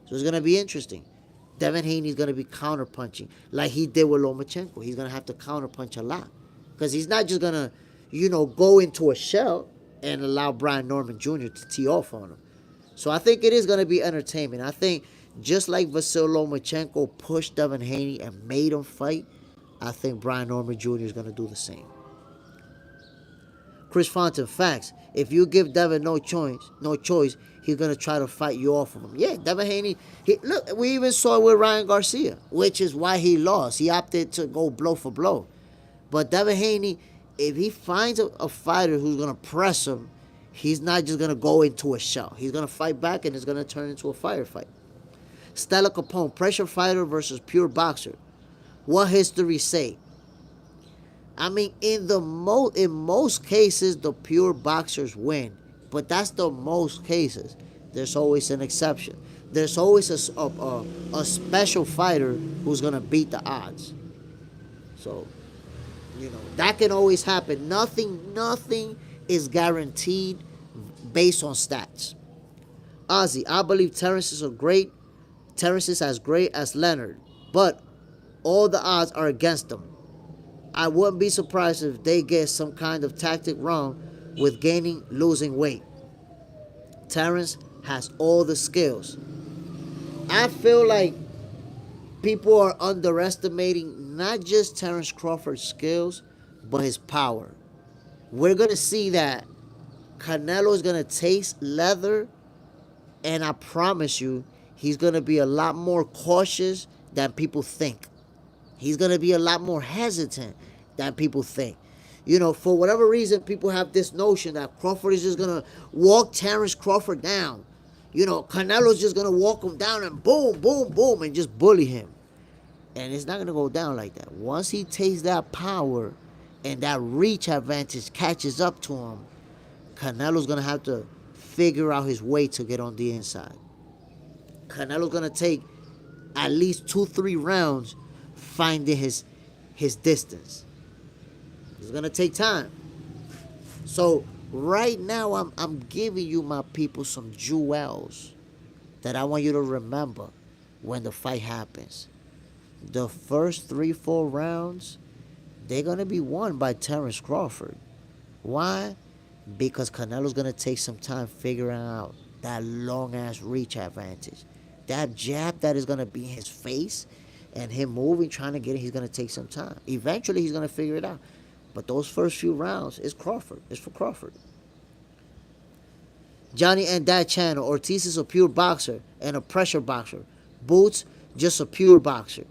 So it's going to be interesting. Devin Haney is going to be counterpunching like he did with Lomachenko. He's going to have to counterpunch a lot. Because he's not just going to, go into a shell and allow Brian Norman Jr. to tee off on him. So I think it is going to be entertainment. I think just like Vasyl Lomachenko pushed Devin Haney and made him fight, I think Brian Norman Jr. is going to do the same. Chris Fontaine, facts. If you give Devin no choice, he's going to try to fight you off of him. Yeah, Devin Haney, look, we even saw it with Ryan Garcia, which is why he lost. He opted to go blow for blow. But Devin Haney, if he finds a fighter who's going to press him, he's not just going to go into a shell. He's going to fight back, and it's going to turn into a firefight. Stella Capone, pressure fighter versus pure boxer. What history say? I mean, in most cases, the pure boxers win. But that's the most cases. There's always an exception. There's always a special fighter who's going to beat the odds. So, that can always happen. Nothing is guaranteed based on stats. Ozzy, I believe Terrence is as great as Leonard, but all the odds are against him. I wouldn't be surprised if they get some kind of tactic wrong with losing weight. Terrence has all the skills. I feel like people are underestimating not just Terrence Crawford's skills, but his power. We're going to see that Canelo is going to taste leather, and I promise you, he's going to be a lot more cautious than people think. He's going to be a lot more hesitant than people think. For whatever reason, people have this notion that Crawford is just going to walk Terrence Crawford down. Canelo's just going to walk him down and boom, boom, boom, and just bully him. And it's not going to go down like that. Once he takes that power and that reach advantage catches up to him, Canelo's going to have to figure out his way to get on the inside. Canelo's going to take at least 2-3 rounds finding his distance. It's going to take time. So right now I'm giving you, my people, some jewels that I want you to remember when the fight happens. The first 3-4 rounds, they're going to be won by Terrence Crawford. Why? Because Canelo's going to take some time figuring out that long-ass reach advantage. That jab that is going to be in his face and him moving, trying to get it, he's going to take some time. Eventually, he's going to figure it out. But those first few rounds, it's Crawford. It's for Crawford. Johnny and Dad Channel, Ortiz is a pure boxer and a pressure boxer. Boots, just a pure boxer.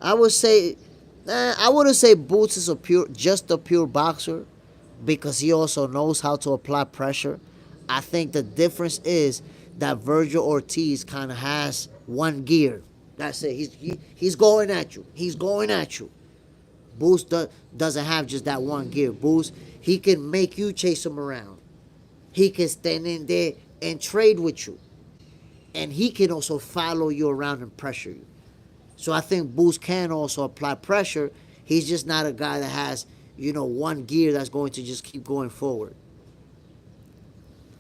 I wouldn't say Boots is just a pure boxer, because he also knows how to apply pressure. I think the difference is that Virgil Ortiz kind of has one gear. That's it. He's going at you. He's going at you. Boots doesn't have just that one gear. Boots, he can make you chase him around. He can stand in there and trade with you. And he can also follow you around and pressure you. So I think Boots can also apply pressure. He's just not a guy that has, one gear that's going to just keep going forward.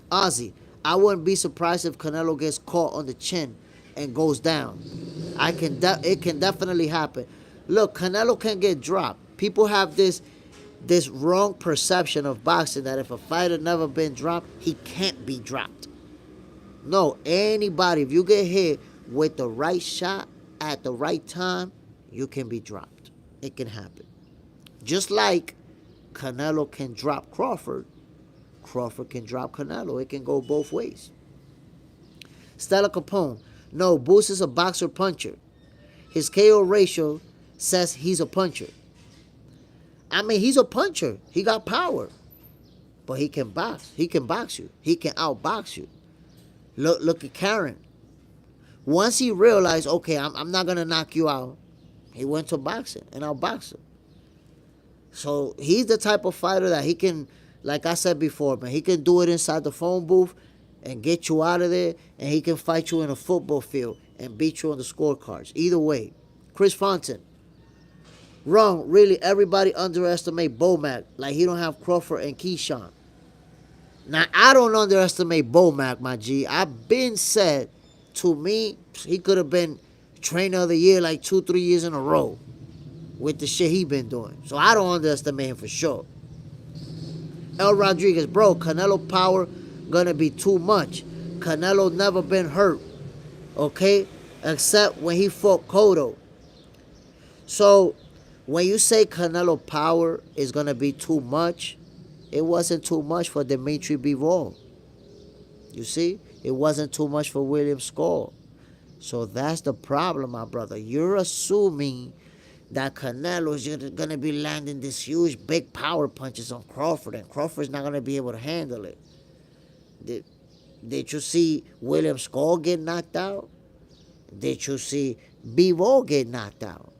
Ozzy, I wouldn't be surprised if Canelo gets caught on the chin and goes down. It can definitely happen. Look, Canelo can get dropped. People have this wrong perception of boxing that if a fighter never been dropped, he can't be dropped. No, anybody, if you get hit with the right shot at the right time, you can be dropped. It can happen. Just like Canelo can drop Crawford, Crawford can drop Canelo. It can go both ways. Stella Capone. No, Boots is a boxer puncher. His KO ratio says he's a puncher. I mean, he's a puncher. He got power. But he can box. He can box you. He can outbox you. Look at Karen. Once he realized, okay, I'm not going to knock you out, he went to boxing and outboxed him. So he's the type of fighter that he can, like I said before, man, he can do it inside the phone booth and get you out of there, and he can fight you in a football field and beat you on the scorecards. Either way. Chris Fontaine. Wrong. Really, everybody underestimate Bomac like he don't have Crawford and Keyshawn. Now, I don't underestimate Bomac, my G. I've been said, to me, he could have been trainer of the year like 2-3 years in a row with the shit he been doing. So I don't underestimate him for sure. El Rodriguez, bro, Canelo power gonna be too much. Canelo never been hurt, okay? Except when he fought Cotto. So when you say Canelo power is gonna be too much, it wasn't too much for Dimitri Bivol. You see? It wasn't too much for William Skull. So that's the problem, my brother. You're assuming that Canelo is going to be landing these huge, big power punches on Crawford, and Crawford's not going to be able to handle it. Did you see William Skull get knocked out? Did you see Bivol get knocked out?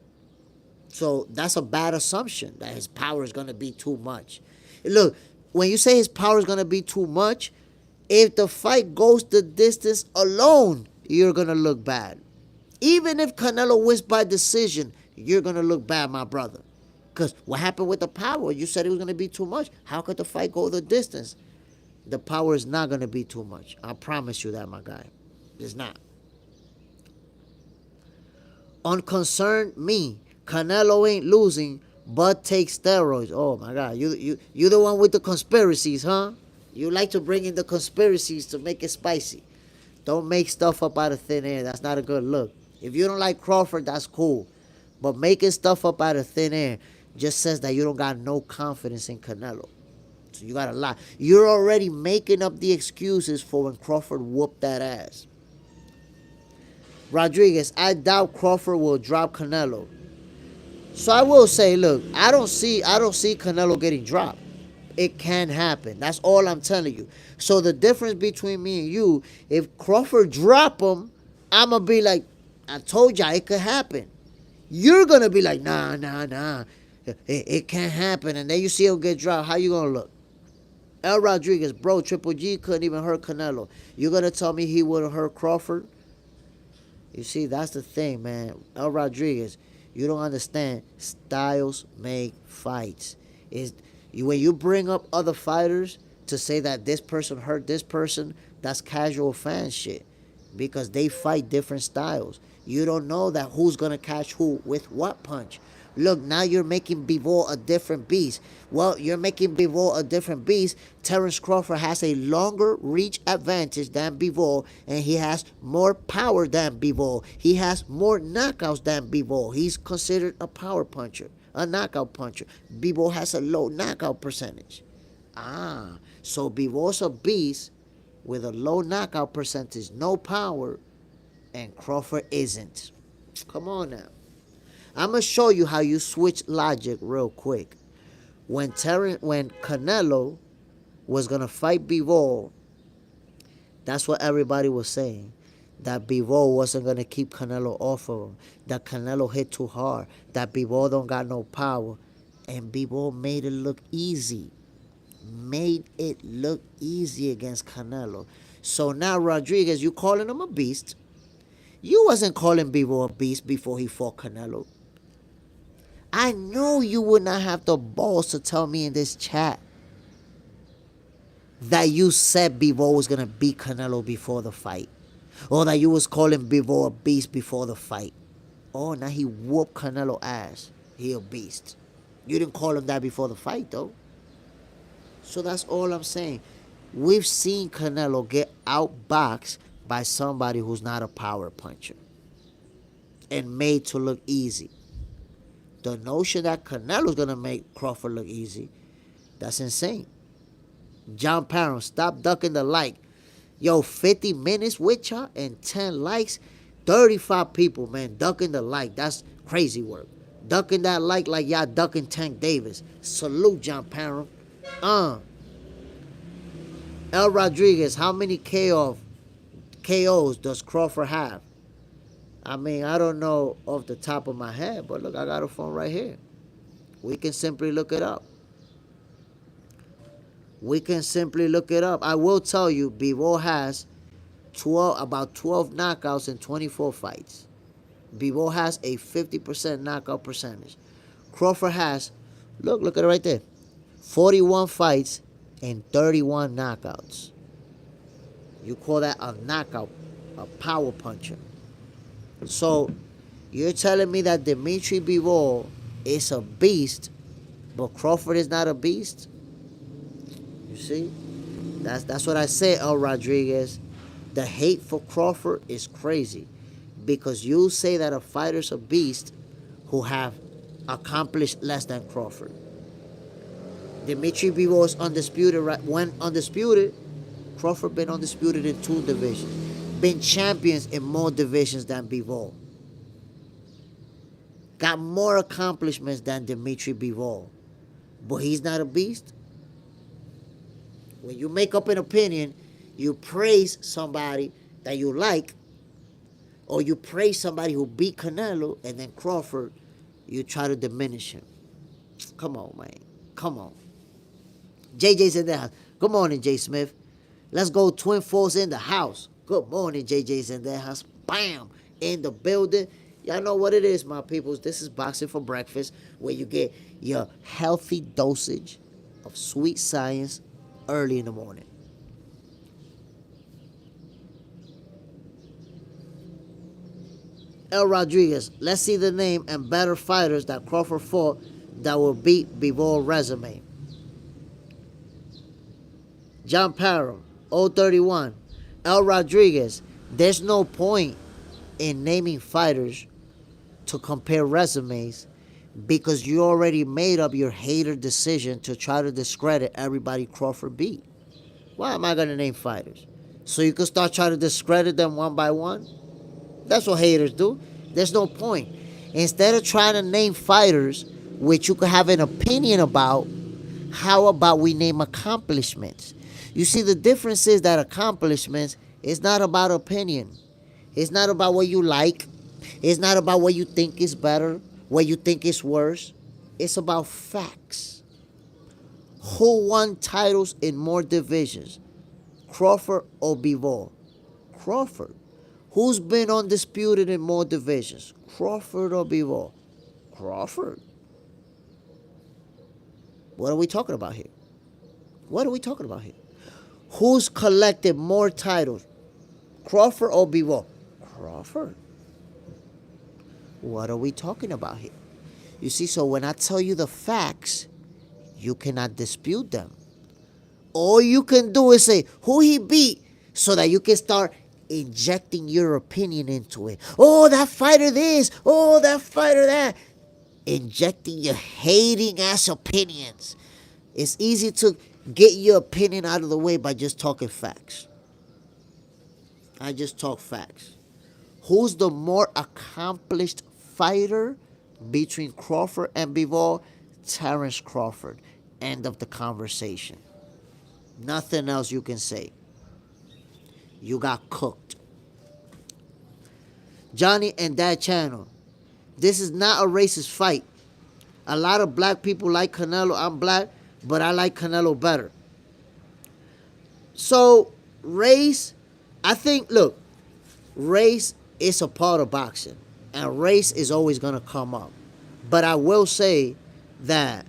So that's a bad assumption that his power is going to be too much. Look, when you say his power is going to be too much, if the fight goes the distance alone, you're going to look bad. Even if Canelo wins by decision, you're going to look bad, my brother. Because what happened with the power? You said it was going to be too much. How could the fight go the distance? The power is not going to be too much. I promise you that, my guy. It's not. Unconcerned me. Canelo ain't losing, but take steroids. Oh, my God. You the one with the conspiracies, huh? You like to bring in the conspiracies to make it spicy. Don't make stuff up out of thin air. That's not a good look. If you don't like Crawford, that's cool. But making stuff up out of thin air just says that you don't got no confidence in Canelo. So you got to lie. You're already making up the excuses for when Crawford whooped that ass. Rodriguez, I doubt Crawford will drop Canelo. So I will say, look, I don't see Canelo getting dropped. It can happen. That's all I'm telling you. So the difference between me and you, if Crawford drop him, I'm going to be like, I told y'all it could happen. You're going to be like, nah. It can't happen. And then you see him get dropped. How you going to look? El Rodriguez, bro, Triple G couldn't even hurt Canelo. You going to tell me he would have hurt Crawford? You see, that's the thing, man. El Rodriguez, you don't understand. Styles make fights. When you bring up other fighters to say that this person hurt this person, that's casual fan shit. Because they fight different styles. You don't know that who's going to catch who with what punch. Look, now you're making Bivol a different beast. Well, you're making Bivol a different beast. Terence Crawford has a longer reach advantage than Bivol, and he has more power than Bivol. He has more knockouts than Bivol. He's considered a power puncher, a knockout puncher. Bivol has a low knockout percentage. So Bivol's a beast with a low knockout percentage, no power, and Crawford isn't. Come on now. I'm going to show you how you switch logic real quick. When Canelo was going to fight Bivol, that's what everybody was saying. That Bivol wasn't going to keep Canelo off of him. That Canelo hit too hard. That Bivol don't got no power. And Bivol made it look easy. Made it look easy against Canelo. So now, Rodriguez, you calling him a beast. You wasn't calling Bivol a beast before he fought Canelo. I know you would not have the balls to tell me in this chat that you said Bivol was going to beat Canelo before the fight. Or that you was calling Bivol a beast before the fight. Oh, now he whooped Canelo ass. He a beast. You didn't call him that before the fight, though. So that's all I'm saying. We've seen Canelo get outboxed by somebody who's not a power puncher. And made to look easy. The notion that Canelo's gonna make Crawford look easy, that's insane. John Parham, stop ducking the like. Yo, 50 minutes with y'all and 10 likes. 35 people, man, ducking the like. That's crazy work. Ducking that like y'all ducking Tank Davis. Salute, John Parham. El Rodriguez, how many KOs does Crawford have? I mean, I don't know off the top of my head, but look, I got a phone right here. We can simply look it up. I will tell you, Bivol has about 12 knockouts in 24 fights. Bivol has a 50% knockout percentage. Crawford has, look at it right there, 41 fights and 31 knockouts. You call that a knockout, a power puncher. So, you're telling me that Dimitri Bivol is a beast, but Crawford is not a beast? You see? That's what I say, El Rodriguez. The hate for Crawford is crazy. Because you say that a fighter's a beast who have accomplished less than Crawford. Dimitri Bivol is undisputed. When undisputed, Crawford been undisputed in 2 divisions. Been champions in more divisions than Bivol. Got more accomplishments than Dimitri Bivol. But he's not a beast. When you make up an opinion, you praise somebody that you like, or you praise somebody who beat Canelo, and then Crawford, you try to diminish him. Come on, man. Come on. JJ's in the house. Good morning, J. Smith. Let's go, Twin Force in the house. Good morning, JJ's in the house. Bam! In the building. Y'all know what it is, my peoples. This is Boxing for Breakfast, where you get your healthy dosage of sweet science early in the morning. El Rodriguez, let's see the name and better fighters that Crawford fought that will beat Bivol's resume. John Parham, 031. El Rodriguez, there's no point in naming fighters to compare resumes because you already made up your hater decision to try to discredit everybody Crawford beat. Why am I going to name fighters? So you can start trying to discredit them one by one? That's what haters do. There's no point. Instead of trying to name fighters which you could have an opinion about, how about we name accomplishments? You see, the difference is that accomplishments is not about opinion. It's not about what you like. It's not about what you think is better, what you think is worse. It's about facts. Who won titles in more divisions? Crawford or Bivol? Crawford. Who's been undisputed in more divisions? Crawford or Bivol? Crawford. What are we talking about here? What are we talking about here? Who's collected more titles? Crawford or Bivol? Crawford. What are we talking about here? You see, so when I tell you the facts, you cannot dispute them. All you can do is say who he beat so that you can start injecting your opinion into it. Oh, that fighter this. Oh, that fighter that. Injecting your hating ass opinions. It's easy to get your opinion out of the way by just talking facts. I just talk facts. Who's the more accomplished fighter between Crawford and Bivol? Terence Crawford. End of the conversation. Nothing else you can say. You got cooked. Johnny and Dad Channel. This is not a racist fight. A lot of black people like Canelo. I'm black, but I like Canelo better. So, race, I think, look, race is a part of boxing. And race is always going to come up. But I will say that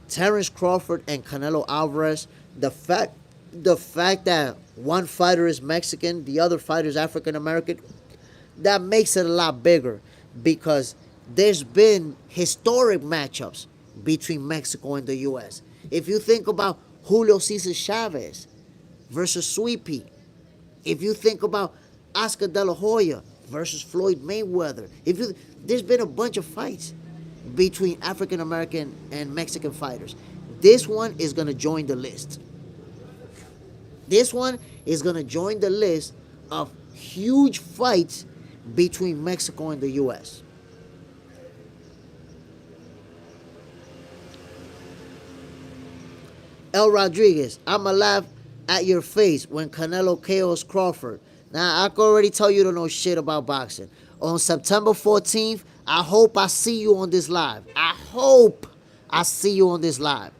Terence Crawford and Canelo Alvarez, the fact that one fighter is Mexican, the other fighter is African American, that makes it a lot bigger because there's been historic matchups between Mexico and the U.S. If you think about Julio Cesar Chavez versus Sweet Pea, if you think about Oscar De La Hoya versus Floyd Mayweather, there's been a bunch of fights. between African American and Mexican fighters. This one is going to join the list. This one is going to join the list of huge fights between Mexico and the U.S. El Rodriguez, I'ma laugh at your face when Canelo KOs Crawford. Now, I can already tell you don't know shit about boxing. On September 14th, I hope I see you on this live. I hope I see you on this live.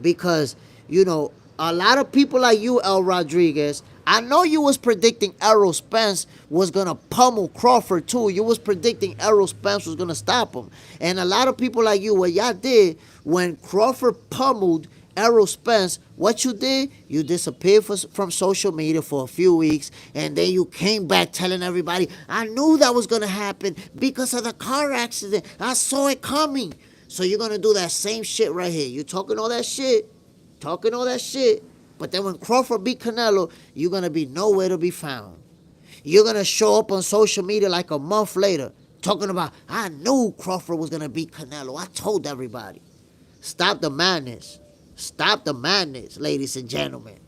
Because, you know, a lot of people like you, El Rodriguez, I know you was predicting Errol Spence was going to pummel Crawford too. You was predicting Errol Spence was going to stop him. And a lot of people like you, what y'all did when Crawford pummeled Errol Spence, what you did, you disappeared from social media for a few weeks, and then you came back telling everybody, I knew that was going to happen because of the car accident. I saw it coming. So you're going to do that same shit right here. You talking all that shit, but then when Crawford beat Canelo, you're going to be nowhere to be found. You're going to show up on social media like a month later talking about, I knew Crawford was going to beat Canelo. I told everybody. Stop the madness. Stop the madness, ladies and gentlemen.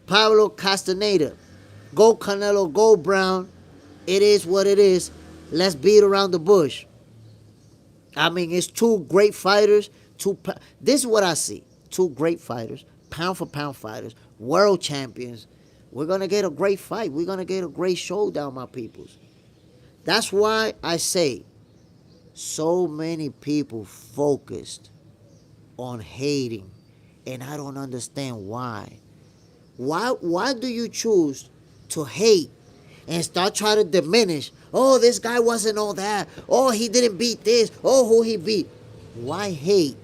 Pablo Castaneda. Go Canelo, go Brown. It is what it is. Let's beat around the bush. I mean, it's two great fighters. This is what I see. Two great fighters, pound for pound fighters, world champions. We're going to get a great fight. We're going to get a great showdown, my peoples. That's why I say, so many people focused on hating, and I don't understand why. Why do you choose to hate and start trying to diminish? Oh, this guy wasn't all that. Oh, he didn't beat this. Oh, who he beat. Why hate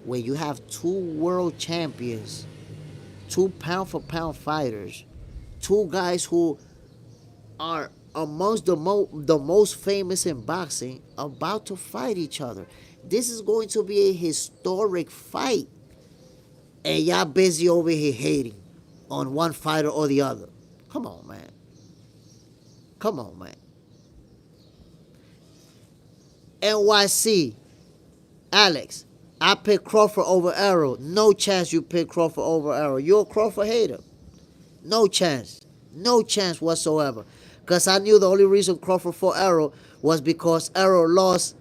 when you have two world champions, two pound for pound fighters, two guys who are amongst the most famous in boxing about to fight each other? This is going to be a historic fight. And y'all busy over here hating on one fighter or the other. Come on, man. Come on, man. NYC, Alex, I pick Crawford over Errol. No chance you pick Crawford over Errol. You're a Crawford hater. No chance. No chance whatsoever. Because I knew the only reason Crawford fought Errol was because Errol lost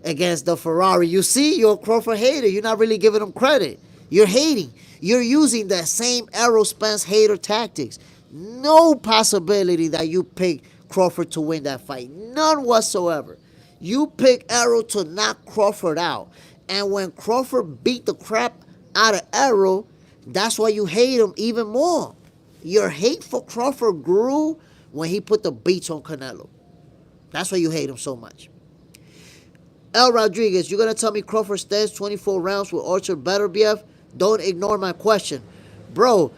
against the Ferrari. You see, you're a Crawford hater. You're not really giving him credit. You're hating. You're using the same Errol Spence hater tactics. No possibility that you pick Crawford to win that fight. None whatsoever. You pick Errol to knock Crawford out. And when Crawford beat the crap out of Errol, that's why you hate him even more. Your hate for Crawford grew when he put the beats on Canelo. That's why you hate him so much. El Rodriguez, you're going to tell me Crawford stands 24 rounds with Orchard Beterbiev? Don't ignore my question. Bro,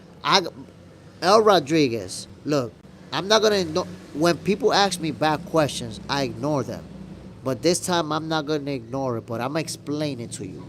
El Rodriguez, look, I'm not going to ignore. When people ask me bad questions, I ignore them. But this time, I'm not going to ignore it, but I'm going to explain it to you.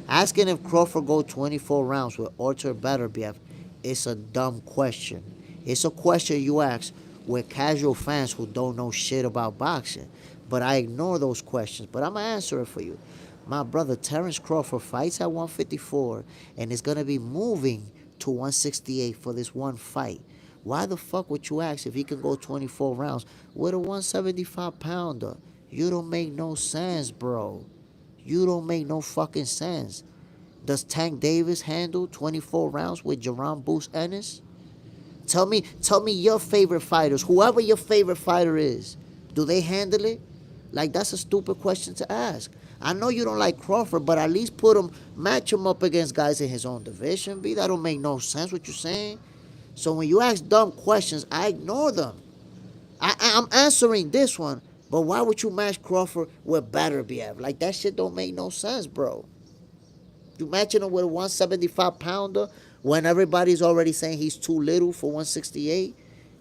Asking if Crawford go 24 rounds with Orchard Beterbiev is a dumb question. It's a question you ask with casual fans who don't know shit about boxing. But I ignore those questions. But I'm going to answer it for you. My brother, Terrence Crawford fights at 154 and is going to be moving to 168 for this one fight. Why the fuck would you ask if he can go 24 rounds with a 175-pounder? You don't make no sense, bro. You don't make no fucking sense. Does Tank Davis handle 24 rounds with Jerome Boost Ennis? Tell me your favorite fighters, whoever your favorite fighter is, do they handle it? Like, that's a stupid question to ask. I know you don't like Crawford, but at least match him up against guys in his own division, B. That don't make no sense what you're saying. So when you ask dumb questions, I ignore them. I'm answering this one, but why would you match Crawford with Beterbiev? Like, that shit don't make no sense, bro. You matching him with a 175-pounder when everybody's already saying he's too little for 168?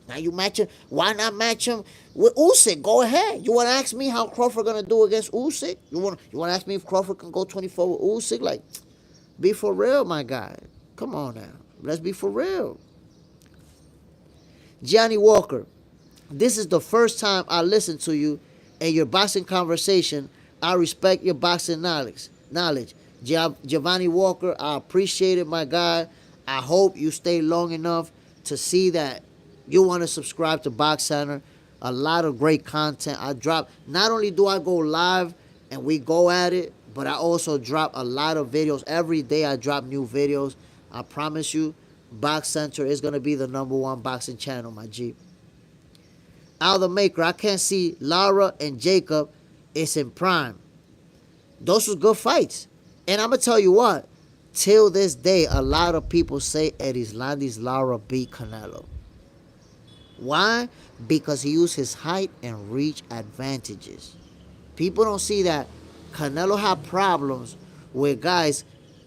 Now you match him. Why not match him with Usyk? Go ahead. You want to ask me how Crawford gonna do against Usyk? You want to ask me if Crawford can go 24 with Usyk? Like, be for real, my guy. Come on now. Let's be for real. Johnny Walker. This is the first time I listen to you and your boxing conversation. I respect your boxing knowledge. Giovanni Walker, I appreciate it, my guy. I hope you stay long enough to see that you want to subscribe to Box Center. A lot of great content I drop. Not only do I go live and we go at it, but I also drop a lot of videos. Every day I drop new videos. I promise you, Box Center is going to be the #1 boxing channel, my G. Al the Maker, I can't see Lara and Jacob is in prime. Those was good fights. And I'm going to tell you what, till this day, a lot of people say Erislandi's Lara beat Canelo. Why? Because he used his height and reach advantages. People don't see that Canelo had problems with guys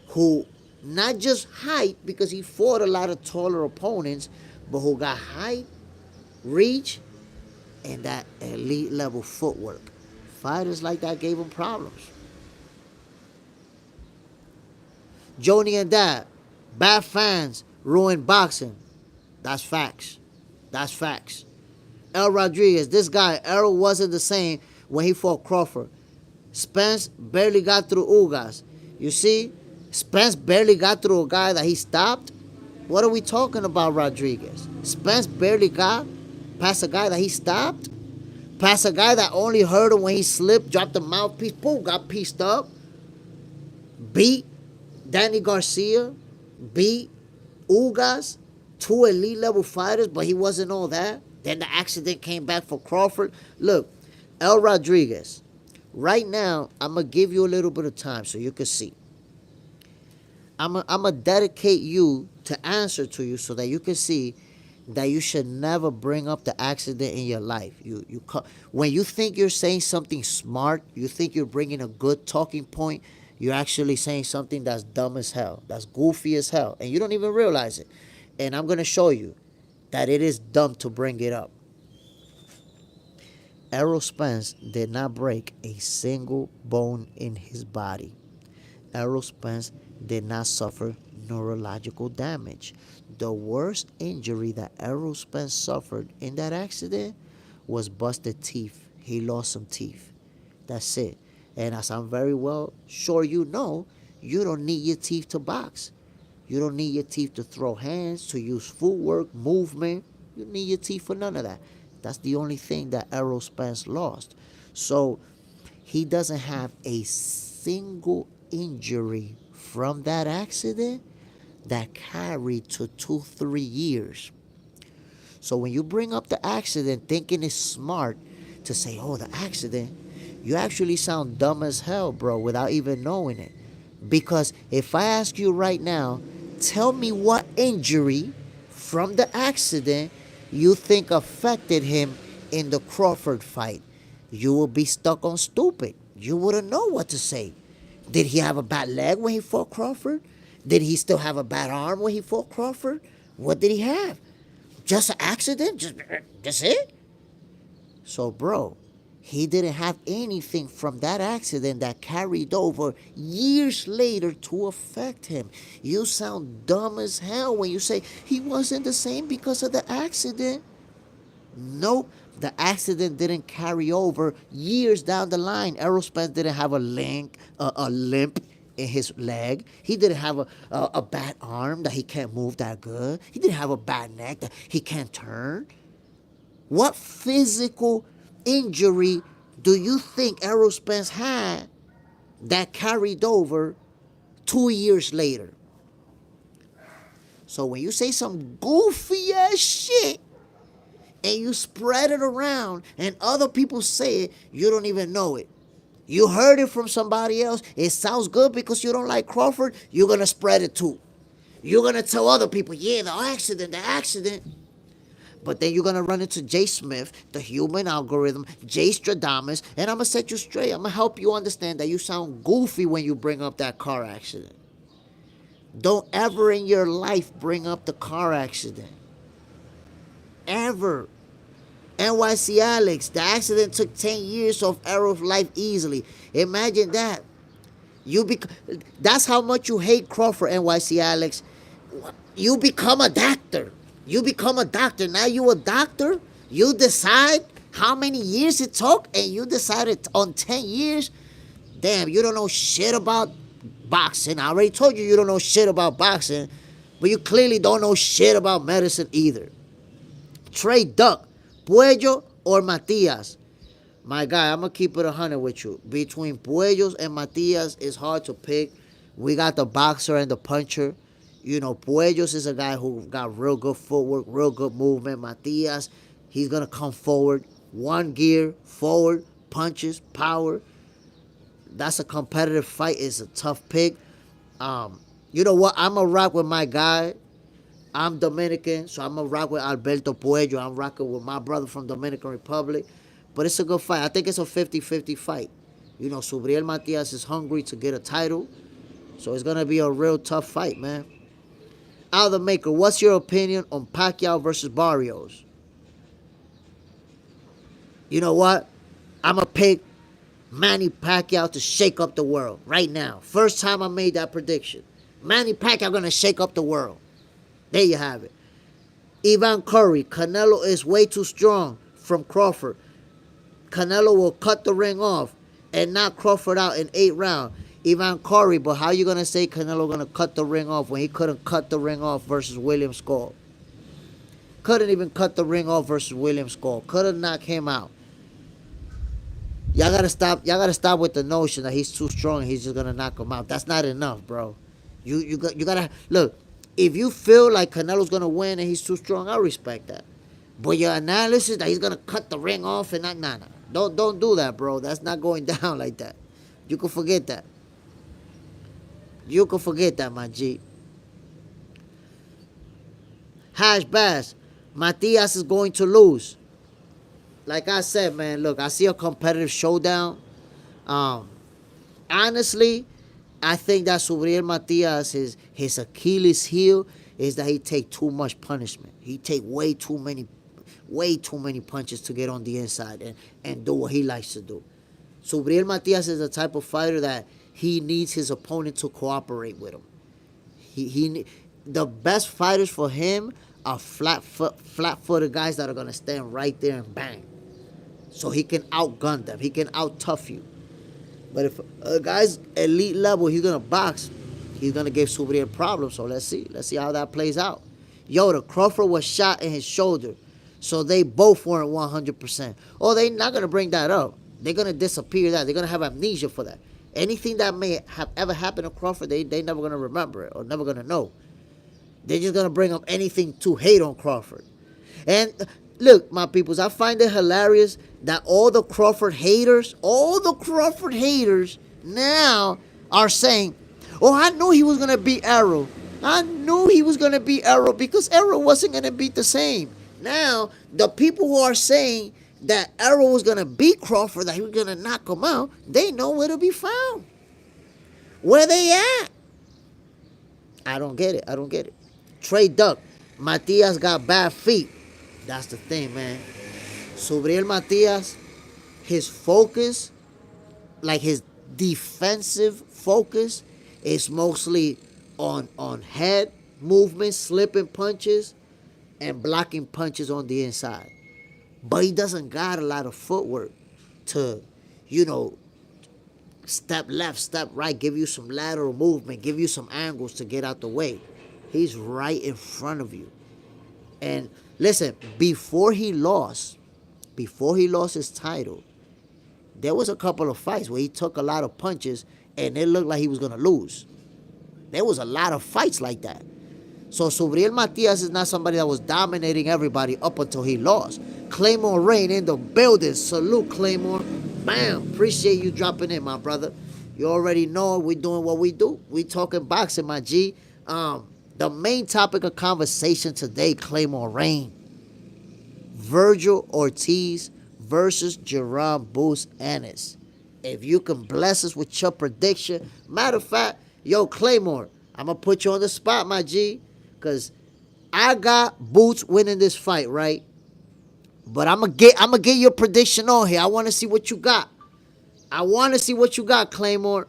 who, not just height, because he fought a lot of taller opponents, but who got height, reach, and that elite level footwork. Fighters like that gave him problems. Joni and Dad, bad fans ruin boxing. That's facts. That's facts. El Rodriguez, this guy, Errol wasn't the same when he fought Crawford. Spence barely got through Ugas. You see, Spence barely got through a guy that he stopped. What are we talking about, Rodriguez? Spence barely got past a guy that he stopped? Past a guy that only hurt him when he slipped, dropped the mouthpiece, boom, got pieced up. Beat Danny Garcia. Beat Ugas. 2 elite level fighters, but he wasn't all that. Then the accident came back for Crawford. Look, El Rodriguez, right now, I'm going to give you a little bit of time so you can see. I'm going to dedicate you to answer to you so that you can see that you should never bring up the accident in your life. When you think you're saying something smart, you think you're bringing a good talking point, you're actually saying something that's dumb as hell, that's goofy as hell, and you don't even realize it. And I'm going to show you that it is dumb to bring it up. Errol Spence did not break a single bone in his body. Errol Spence did not suffer neurological damage. The worst injury that Errol Spence suffered in that accident was busted teeth. He lost some teeth. That's it. And as I'm very well sure you know, you don't need your teeth to box. You don't need your teeth to throw hands, to use footwork, movement. You need your teeth for none of that. That's the only thing that Errol Spence lost. So he doesn't have a single injury from that accident that carried to 2-3 years. So when you bring up the accident thinking it's smart to say, oh, the accident, you actually sound dumb as hell, bro, without even knowing it. Because if I ask you right now, tell me what injury from the accident you think affected him in the Crawford fight, you will be stuck on stupid. You wouldn't know what to say. Did he have a bad leg when he fought Crawford? Did he still have a bad arm when he fought Crawford? What did he have? Just an accident? Just it? So, bro, he didn't have anything from that accident that carried over years later to affect him. You sound dumb as hell when you say he wasn't the same because of the accident. Nope, the accident didn't carry over years down the line. Errol Spence didn't have a limp in his leg. He didn't have a bad arm that he can't move that good. He didn't have a bad neck that he can't turn. What physical injury do you think Errol Spence had that carried over 2 years later? So when you say some goofy ass shit and you spread it around and other people say it, you don't even know it. You heard it from somebody else. It sounds good because you don't like Crawford. You're going to spread it too. You're going to tell other people, yeah, the accident. But then you're going to run into Jay Smith, the human algorithm, Jay Stradamus, and I'm going to set you straight. I'm going to help you understand that you sound goofy when you bring up that car accident. Don't ever in your life bring up the car accident. Ever. NYC Alex, the accident took 10 years off Errol's life easily. Imagine that. That's how much you hate Crawford, NYC Alex. You become a doctor. Now you a doctor? You decide how many years it took, and you decided on 10 years? Damn, you don't know shit about boxing. I already told you don't know shit about boxing, but you clearly don't know shit about medicine either. Trey Duck, Puello or Matias? My guy, I'm going to keep it 100 with you. Between Pueos and Matias, it's hard to pick. We got the boxer and the puncher. You know, Puelos is a guy who got real good footwork, real good movement. Matias, he's going to come forward. One gear, forward, punches, power. That's a competitive fight. It's a tough pick. You know what? I'm going to rock with my guy. I'm Dominican, so I'm going to rock with Alberto Puello. I'm rocking with my brother from Dominican Republic. But it's a good fight. I think it's a 50-50 fight. You know, Subriel Matias is hungry to get a title. So it's going to be a real tough fight, man. Out of the maker, what's your opinion on Pacquiao versus Barrios? You know what? I'm going to pick Manny Pacquiao to shake up the world right now. First time I made that prediction. Manny Pacquiao going to shake up the world. There you have it. Ivan Curry, Canelo is way too strong from Crawford. Canelo will cut the ring off and knock Crawford out in 8 rounds. Ivan Curry, but how you going to say Canelo going to cut the ring off when he couldn't cut the ring off versus William Skull? Couldn't even cut the ring off versus William Skull. Couldn't knock him out. Y'all gotta stop with the notion that he's too strong and he's just gonna knock him out. That's not enough, bro. You gotta look. If you feel like Canelo's gonna win and he's too strong, I respect that. But your analysis that he's gonna cut the ring off and not, nah. Don't do that, bro. That's not going down like that. You can forget that. You can forget that, my G. Hash Bass, Matias is going to lose. Like I said, man, look, I see a competitive showdown. Honestly, I think that Subriel Matias, his Achilles heel is that he take too much punishment. He take way too many punches to get on the inside and do what he likes to do. Subriel Matias is the type of fighter that he needs his opponent to cooperate with him. The best fighters for him are flat-footed guys that are going to stand right there and bang. So he can outgun them. He can out-tough you. But if a guy's elite level, he's going to box, he's going to give Subriel problems. So let's see. Let's see how that plays out. The Crawford was shot in his shoulder. So they both weren't 100%. Oh, they're not going to bring that up. They're going to disappear that. They're going to have amnesia for that. Anything that may have ever happened to Crawford, they never going to remember it or never going to know. They're just going to bring up anything to hate on Crawford. And look, my peoples, I find it hilarious that all the Crawford haters now are saying, oh, I knew he was going to beat Errol. I knew he was going to beat Errol because Errol wasn't going to beat the same. Now, the people who are saying that Errol was going to beat Crawford, that he was going to knock him out, they know where to be found. Where they at? I don't get it. Trey Duck, Matias got bad feet. That's the thing, man. Subriel Matias, his focus, like his defensive focus, is mostly on head movement, slipping punches, and blocking punches on the inside. But he doesn't got a lot of footwork to, step left, step right, give you some lateral movement, give you some angles to get out the way. He's right in front of you. And listen, before he lost his title, there was a couple of fights where he took a lot of punches and it looked like he was going to lose. There was a lot of fights like that. So Subriel Matias is not somebody that was dominating everybody up until he lost. Claymore Rain in the building. Salute, Claymore. Bam. Appreciate you dropping in, my brother. You already know we're doing what we do. We talking boxing, my G. The main topic of conversation today, Claymore Rain. Virgil Ortiz versus Jerome Boots Ennis. If you can bless us with your prediction. Matter of fact, Claymore, I'm going to put you on the spot, my G. Because I got Boots winning this fight, right? But I'm gonna get your prediction on here. I want to see what you got. Claymore.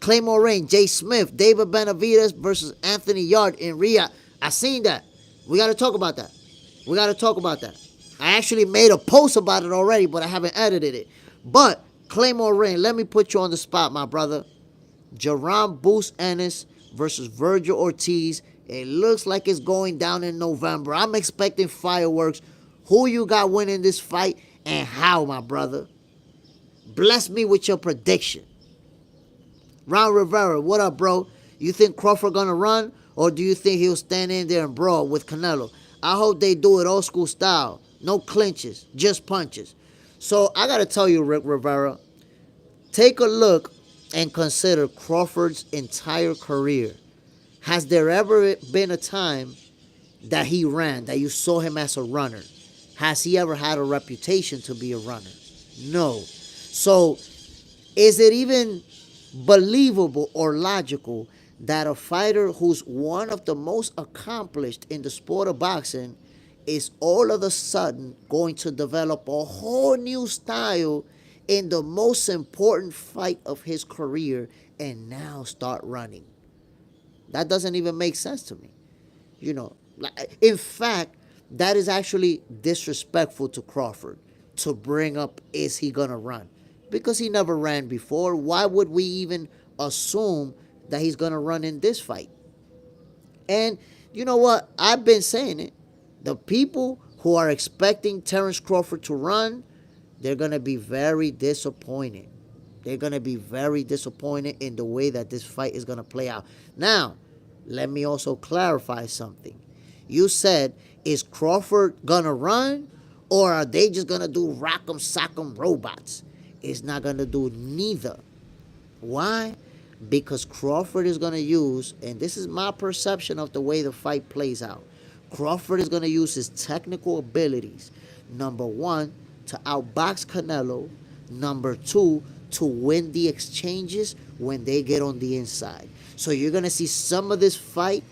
Claymore Rain, Jay Smith, David Benavidez versus Anthony Yard in Riyadh. I seen that. We got to talk about that. I actually made a post about it already, but I haven't edited it. But Claymore Ring, let me put you on the spot, my brother. Jerome Boost Ennis versus Virgil Ortiz. It looks like it's going down in November. I'm expecting fireworks. Who you got winning this fight and how, my brother? Bless me with your prediction. Ron Rivera, what up, bro? You think Crawford gonna run, or do you think he'll stand in there and brawl with Canelo? I hope they do it old school style. No clinches, just punches. So I gotta tell you, Rick Rivera, take a look and consider Crawford's entire career. Has there ever been a time that he ran, that you saw him as a runner? Has he ever had a reputation to be a runner? No. So is it even believable or logical that a fighter who's one of the most accomplished in the sport of boxing is all of a sudden going to develop a whole new style in the most important fight of his career and now start running? That doesn't even make sense to me. You know, in fact, that is actually disrespectful to Crawford to bring up, is he gonna run? Because he never ran before. Why would we even assume that he's gonna run in this fight? And you know what? I've been saying it. The people who are expecting Terence Crawford to run, they're going to be very disappointed. They're going to be very disappointed in the way that this fight is going to play out. Now, let me also clarify something. You said, is Crawford going to run, or are they just going to do rock'em sock'em robots? It's not going to do neither. Why? Because Crawford is going to use, and this is my perception of the way the fight plays out, Crawford is going to use his technical abilities, number one, to outbox Canelo, number two, to win the exchanges when they get on the inside. So you're going to see some of this fight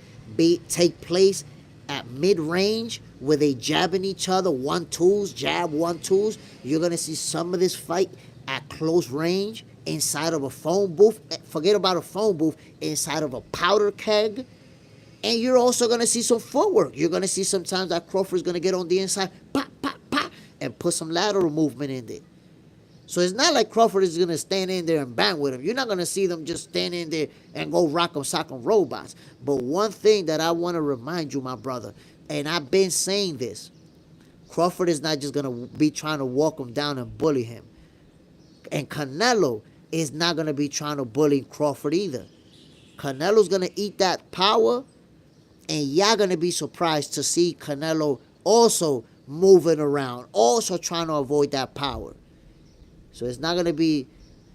take place at mid-range where they jabbing each other, 1-2s, jab, 1-2s. You're going to see some of this fight at close range inside of a phone booth. Forget about a phone booth, inside of a powder keg. And you're also going to see some footwork. You're going to see sometimes that Crawford's going to get on the inside, pop, pop, pop, and put some lateral movement in there. So it's not like Crawford is going to stand in there and bang with him. You're not going to see them just stand in there and go rock'em sock'em robots. But one thing that I want to remind you, my brother, and I've been saying this, Crawford is not just going to be trying to walk him down and bully him. And Canelo is not going to be trying to bully Crawford either. Canelo's going to eat that power, and y'all going to be surprised to see Canelo also moving around, also trying to avoid that power. So it's not going to be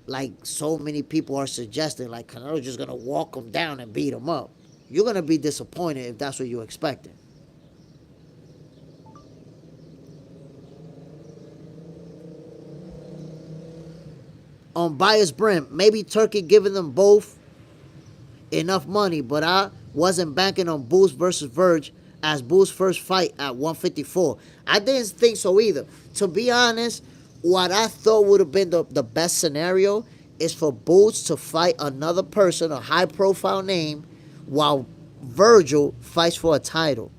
like so many people are suggesting, like Canelo's just going to walk him down and beat him up. You're going to be disappointed if that's what you're expecting. On Bias Brim, maybe Turkey giving them both enough money, but I wasn't banking on Boost versus Verge as Boost's first fight at 154. I didn't think so either. To be honest, what I thought would have been the best scenario is for Boost to fight another person, a high-profile name, while Virgil fights for a title.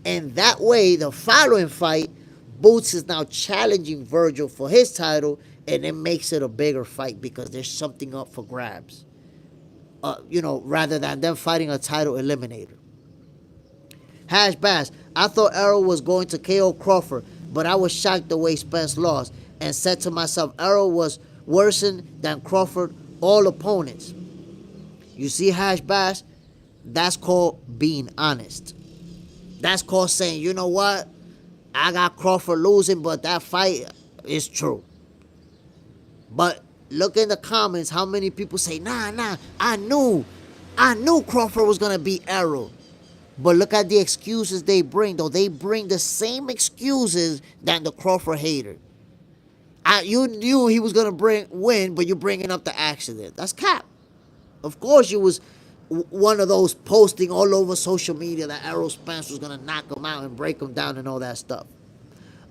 And that way, the following fight, Boots is now challenging Virgil for his title, and it makes it a bigger fight because there's something up for grabs. Rather than them fighting a title eliminator. Hash Bass, I thought Errol was going to KO Crawford, but I was shocked the way Spence lost and said to myself, Errol was worse than Crawford, all opponents. You see, Hash Bass, that's called being honest. That's called saying, you know what? I got Crawford losing, but that fight is true. But look in the comments how many people say, nah, I knew Crawford was going to beat Errol. But look at the excuses they bring, though. They bring the same excuses than the Crawford hater. You knew he was going to win, but you're bringing up the accident. That's cap. Of course you was one of those posting all over social media that Errol Spence was going to knock him out and break him down and all that stuff.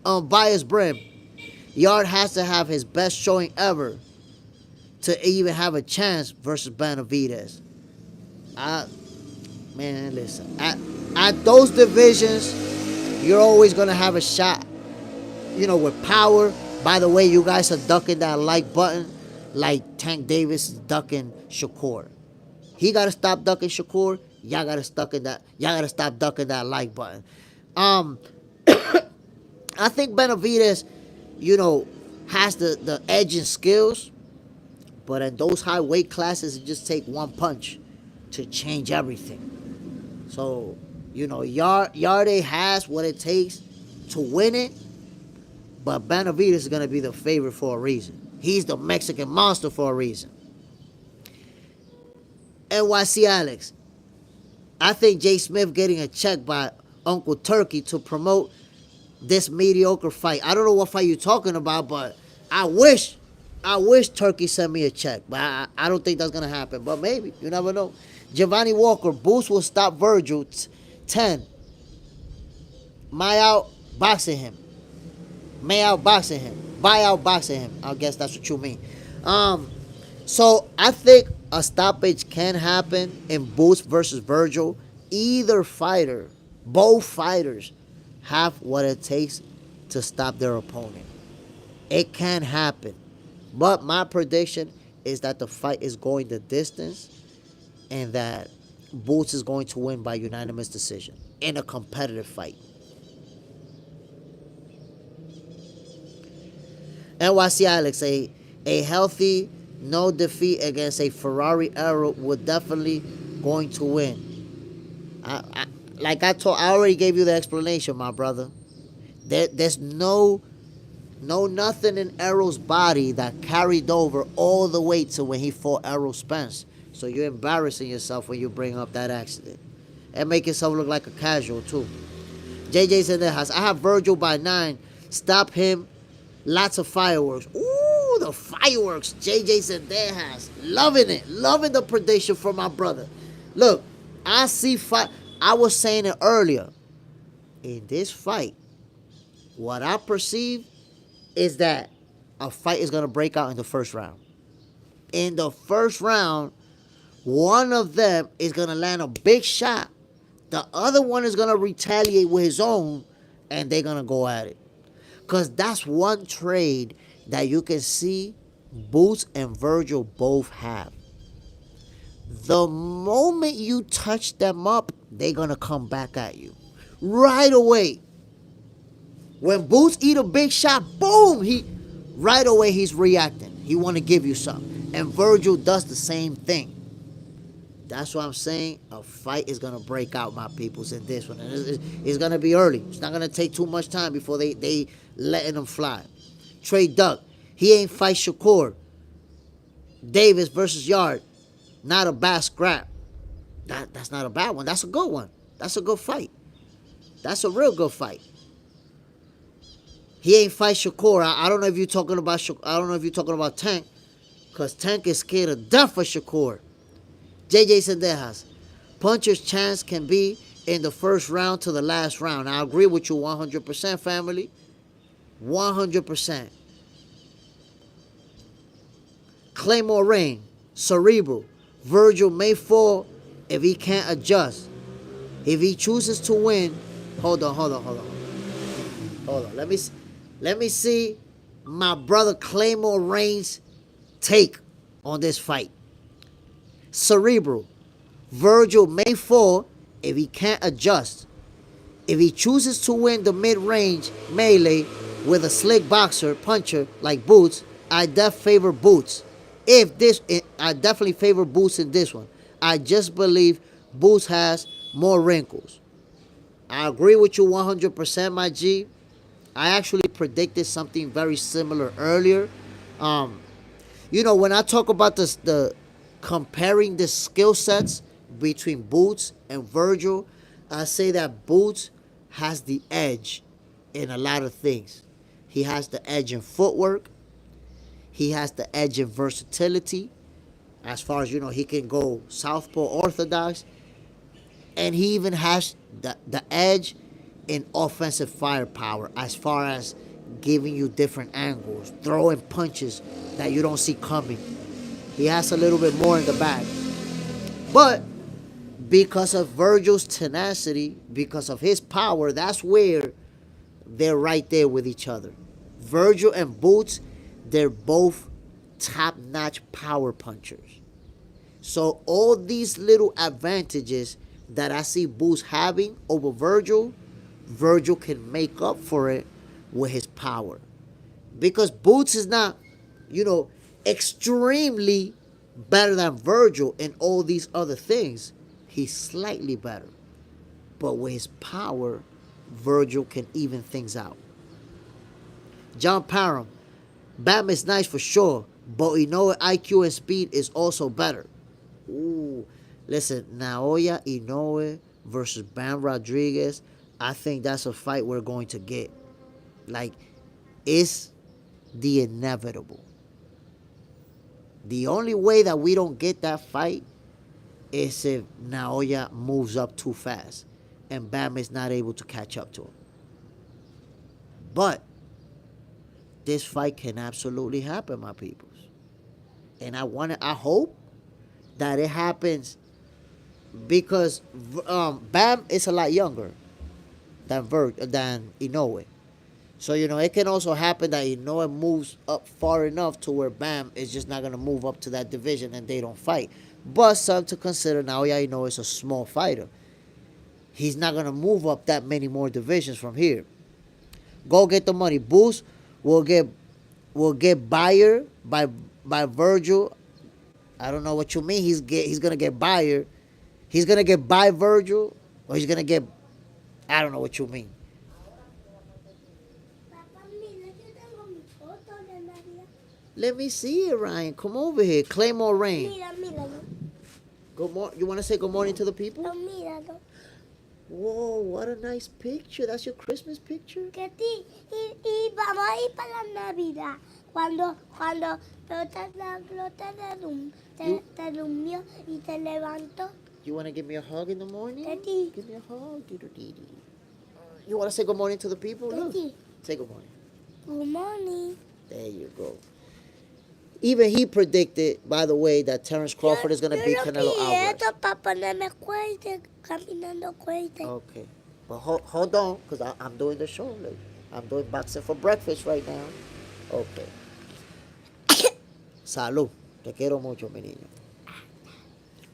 Bias Brim, Yard has to have his best showing ever to even have a chance versus Benavidez. Man, listen. At those divisions, you're always going to have a shot, with power. By the way, you guys are ducking that like button like Tank Davis is ducking Shakur. He got to stop ducking Shakur. Y'all got to stop ducking that like button. I think Benavidez, has the edge and skills, but in those high weight classes, it just take one punch to change everything. So, Yarde has what it takes to win it, but Benavidez is going to be the favorite for a reason. He's the Mexican monster for a reason. NYC Alex, I think Jay Smith getting a check by Uncle Turkey to promote this mediocre fight. I don't know what fight you're talking about, but I wish Turkey sent me a check. But I don't think that's going to happen. But maybe. You never know. Giovanni Walker, Boots will stop Virgil. 10. May out boxing him. Buy out boxing him. I guess that's what you mean. So I think a stoppage can happen in Boots versus Virgil. Both fighters have what it takes to stop their opponent. It can happen. But my prediction is that the fight is going the distance and that Boots is going to win by unanimous decision in a competitive fight. NYC Alex, a healthy, no defeat against a Ferrari Arrow would definitely going to win. I already gave you the explanation, my brother. There's no nothing in Arrow's body that carried over all the way to when he fought Errol Spence. So you're embarrassing yourself when you bring up that accident. And make yourself look like a casual, too. JJ's in the house. I have Virgil by 9. Stop him. Lots of fireworks. Ooh, the fireworks. JJ's in their house. Loving it. Loving the prediction for my brother. Look, I see fight. I was saying it earlier. In this fight, what I perceive is that a fight is going to break out in the first round. In the first round, one of them is going to land a big shot. The other one is going to retaliate with his own, and they're going to go at it. Because that's one trade that you can see Boots and Virgil both have. The moment you touch them up, they're going to come back at you. Right away. When Boots eat a big shot, boom, right away he's reacting. He want to give you something. And Virgil does the same thing. That's what I'm saying. A fight is going to break out, my peoples, in this one. And it's going to be early. It's not going to take too much time before they letting them fly. Trey Duck, he ain't fight Shakur. Davis versus Yard, not a bad scrap. That's not a bad one. That's a good one. That's a good fight. That's a real good fight. He ain't fight Shakur. I don't know if you're talking about I don't know if you're talking about Tank, because Tank is scared to death for Shakur. JJ Sendejas, puncher's chance can be in the first round to the last round. I agree with you 100%, family. 100%. Claymore Rain, Cerebral. Virgil may fall if he can't adjust. If he chooses to win, hold on. Let me see my brother Claymore Rain's take on this fight. Cerebral. Virgil may fall if he can't adjust. If he chooses to win the mid-range melee with a slick boxer, puncher like Boots, I favor Boots. I definitely favor Boots in this one. I just believe Boots has more wrinkles. I agree with you 100%, my G. I actually predicted something very similar earlier. When I talk about the comparing the skill sets between Boots and Virgil, I say that Boots has the edge in a lot of things. He has the edge in footwork. He has the edge in versatility. As far as, he can go southpaw orthodox. And he even has the edge in offensive firepower as far as giving you different angles, throwing punches that you don't see coming. He has a little bit more in the bag. But Because of Virgil's tenacity, because of his power, that's where they're right there with each other. Virgil and Boots, they're both top-notch power punchers. So all these little advantages that I see Boots having over Virgil, Virgil can make up for it with his power. Because Boots is not, extremely better than Virgil in all these other things. He's slightly better. But with his power, Virgil can even things out. John Parham, Bam is nice for sure, but Inoue IQ and speed is also better. Ooh, listen, Naoya Inoue versus Bam Rodriguez, I think that's a fight we're going to get. Like, it's the inevitable. The only way that we don't get that fight is if Naoya moves up too fast and Bam is not able to catch up to him. But this fight can absolutely happen, my peoples. And I hope that it happens because Bam is a lot younger than Inoue. So, it can also happen that Inoue moves up far enough to where Bam is just not going to move up to that division and they don't fight. But something to consider, Naoya Inoue is a small fighter. He's not going to move up that many more divisions from here. Go get the money. Boost will get buyer by Virgil. I don't know what you mean. He's going to get buyer. He's going to get by Virgil, or he's going to get, I don't know what you mean. Let me see it, Ryan. Come over here. Claymore Rain. Good morning. You want to say good morning to the people? Whoa, what a nice picture. That's your Christmas picture? Y vamos a ir para la Navidad. Cuando te durmió y te levantó. You want to give me a hug in the morning? Daddy. Give me a hug. You want to say good morning to the people? Look. Daddy. Say good morning. Good morning. There you go. Even he predicted, by the way, that Terence Crawford is going to beat Canelo Alvarez. Para ponerme cuente, caminando cuente. Okay. But hold on, because I'm doing the show. Like, I'm doing boxing for breakfast right now. Okay. Salud. Te quiero mucho, mi niño.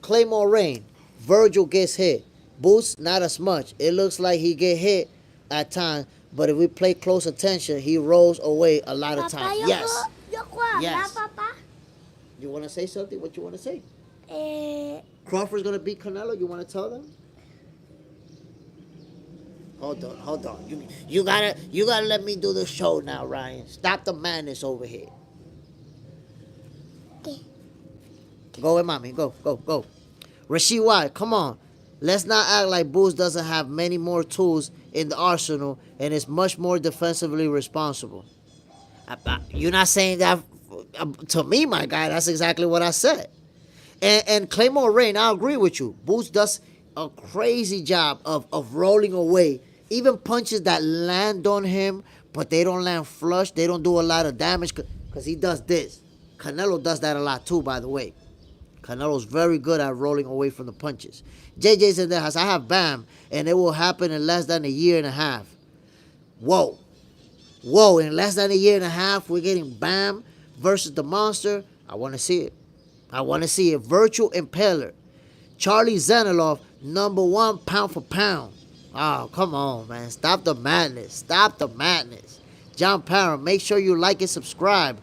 Claymore Rain. Virgil gets hit. Boost, not as much. It looks like he get hit at times, but if we pay close attention, he rolls away a lot of times. Yes. Yes. You want to say something? What you want to say? Crawford's going to beat Canelo. You want to tell them? Hold on. You gotta let me do the show now, Ryan. Stop the madness over here. Okay. Go with mommy. Go. Rasheed White, come on. Let's not act like Boots doesn't have many more tools in the arsenal and is much more defensively responsible. You're not saying that to me, my guy. That's exactly what I said. And Claymore Rain, I agree with you. Boots does a crazy job of rolling away. Even punches that land on him, but they don't land flush. They don't do a lot of damage because he does this. Canelo does that a lot too, by the way. Canelo's very good at rolling away from the punches. JJ's in the house. I have Bam, and it will happen in less than a year and a half. Whoa, in less than a year and a half, we're getting Bam versus the Monster. I want to see it. Virtual Impaler. Charlie Zanilov, #1 pound for pound. Oh, come on, man. Stop the madness. John Parham, make sure you like and subscribe.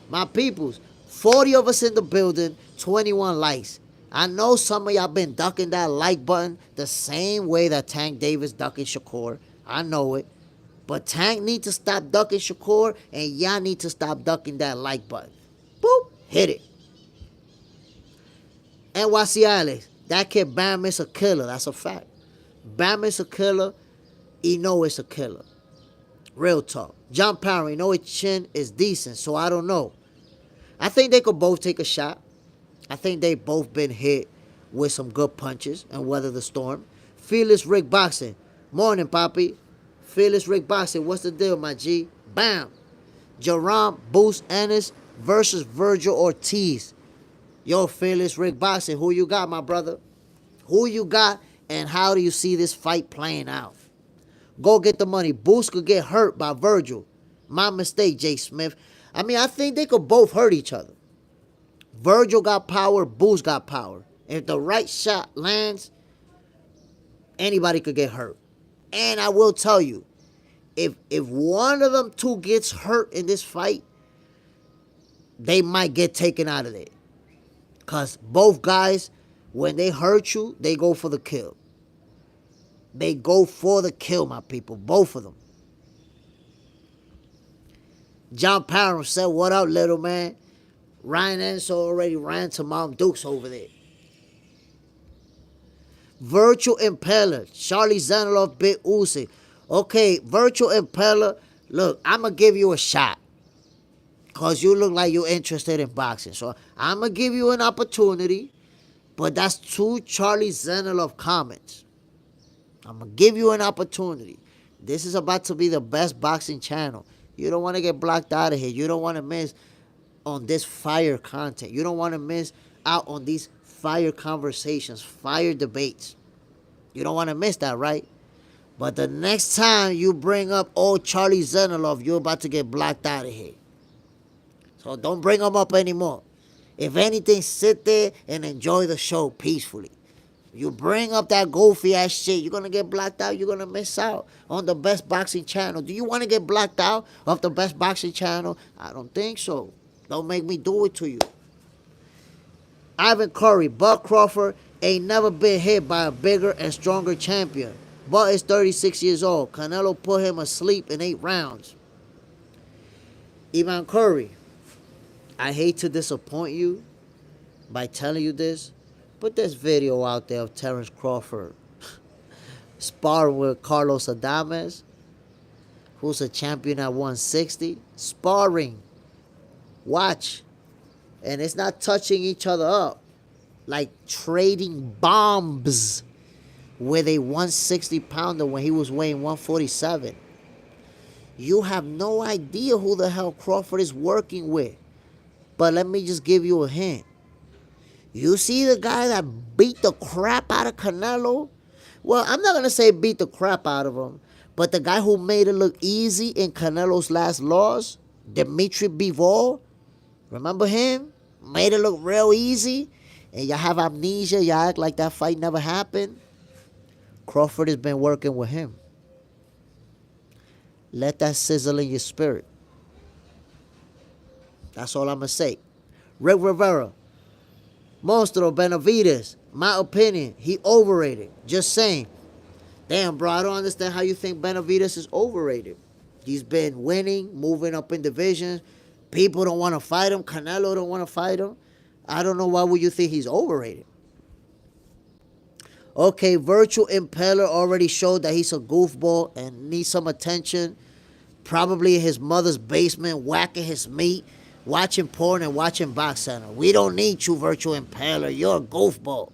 My peoples, 40 of us in the building, 21 likes. I know some of y'all been ducking that like button the same way that Tank Davis ducking Shakur. I know it. But Tank need to stop ducking Shakur, and y'all need to stop ducking that like button. Boop, hit it. NYC Alex, that kid Bam is a killer. That's a fact. Bam is a killer. Inoue is a killer. Real talk. John Parham, Inoue's chin is decent, so I don't know. I think they could both take a shot. I think they both been hit with some good punches and weather the storm. Fearless Rick Boxing. Morning, Poppy. Fearless Rick Boxing. What's the deal, my G? Bam. Jerome Boost Ennis versus Virgil Ortiz. Yo, Fearless Rick Boxing. Who you got, my brother? Who you got, and how do you see this fight playing out? Go get the money. Boost could get hurt by Virgil. My mistake, Jay Smith. I mean, I think they could both hurt each other. Virgil got power. Boost got power. If the right shot lands, anybody could get hurt. And I will tell you, if one of them two gets hurt in this fight, they might get taken out of there. Because both guys, when they hurt you, they go for the kill. They go for the kill, my people. Both of them. John Parham said, what up, little man? Ryan Enso already ran to Mount Dukes over there. Virtual Impeller. Charlie Zanilov, Big Usyk. Okay, Virtual Impeller. Look, I'm going to give you a shot. Because you look like you're interested in boxing. So I'm going to give you an opportunity. But that's 2 Charlie Zanilov comments. I'm going to give you an opportunity. This is about to be the best boxing channel. You don't want to get blocked out of here. You don't want to miss on this fire content. You don't want to miss out on these fire conversations, fire debates. You don't want to miss that, right? But the next time you bring up old Charlie Zanilov, you're about to get blocked out of here. So don't bring him up anymore. If anything, sit there and enjoy the show peacefully. You bring up that goofy ass shit, you're going to get blocked out. You're going to miss out on the best boxing channel. Do you want to get blocked out of the best boxing channel? I don't think so. Don't make me do it to you. Ivan Curry, Bud Crawford ain't never been hit by a bigger and stronger champion. Bud is 36 years old. Canelo put him asleep in 8 rounds. Ivan Curry, I hate to disappoint you by telling you this, but there's video out there of Terence Crawford sparring with Carlos Adames, who's a champion at 160. Sparring. Watch. And it's not touching each other up. Like trading bombs with a 160-pounder when he was weighing 147. You have no idea who the hell Crawford is working with. But let me just give you a hint. You see the guy that beat the crap out of Canelo? Well, I'm not going to say beat the crap out of him, but the guy who made it look easy in Canelo's last loss, Dimitri Bivol, remember him? Made it look real easy, and you have amnesia, you act like that fight never happened. Crawford has been working with him. Let that sizzle in your spirit. That's all I'm going to say. Rick Rivera. Monstro Benavidez. My opinion, he overrated. Just saying. Damn, bro, I don't understand how you think Benavidez is overrated. He's been winning, moving up in divisions. People don't want to fight him. Canelo don't want to fight him. I don't know why would you think he's overrated. Okay, Virtual Impeller already showed that he's a goofball and needs some attention. Probably in his mother's basement, whacking his meat, watching porn and watching Box Center. We don't need you, Virtual Impeller. You're a goofball.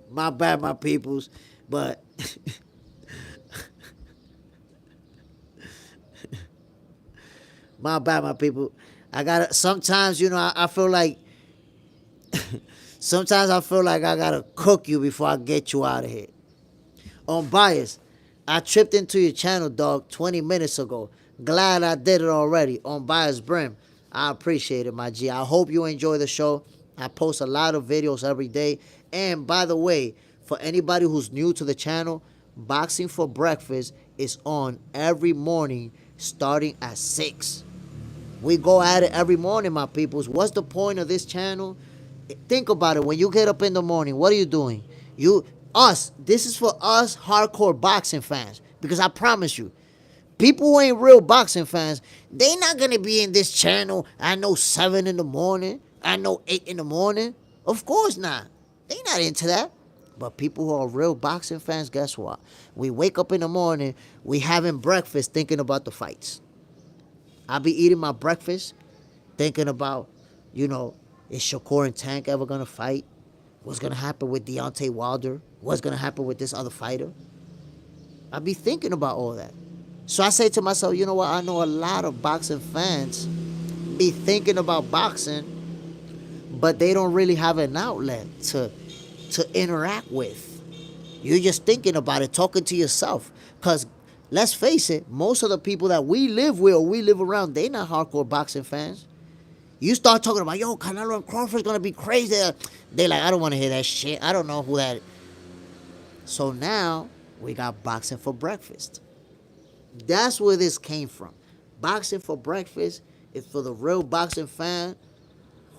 My bad, my peoples. But my bad, my people. I gotta, sometimes, you know, I feel like, sometimes I feel like I gotta cook you before I get you out of here. On Bias, I tripped into your channel, dog, 20 minutes ago. Glad I did it already. On Bias Brim. I appreciate it, my G. I hope you enjoy the show. I post a lot of videos every day. And by the way, for anybody who's new to the channel, Boxing for Breakfast is on every morning starting at 6. We go at it every morning, my peoples. What's the point of this channel? Think about it. When you get up in the morning, what are you doing? This is for us hardcore boxing fans. Because I promise you, people who ain't real boxing fans, they not going to be in this channel. I know 7 in the morning. I know 8 in the morning. Of course not. They not into that. But people who are real boxing fans, guess what? We wake up in the morning, we having breakfast thinking about the fights. I'll be eating my breakfast thinking about, you know, is Shakur and Tank ever going to fight? What's going to happen with Deontay Wilder? What's going to happen with this other fighter? I'll be thinking about all that. So I say to myself, you know what? I know a lot of boxing fans be thinking about boxing, but they don't really have an outlet to to interact with. You're just thinking about it, talking to yourself. Because let's face it, most of the people that we live with or we live around, they not hardcore boxing fans. You start talking about, yo, Canelo and Crawford's going to be crazy. They like, I don't want to hear that shit. I don't know who that is. So now we got boxing for breakfast. That's where this came from. Boxing for breakfast is for the real boxing fan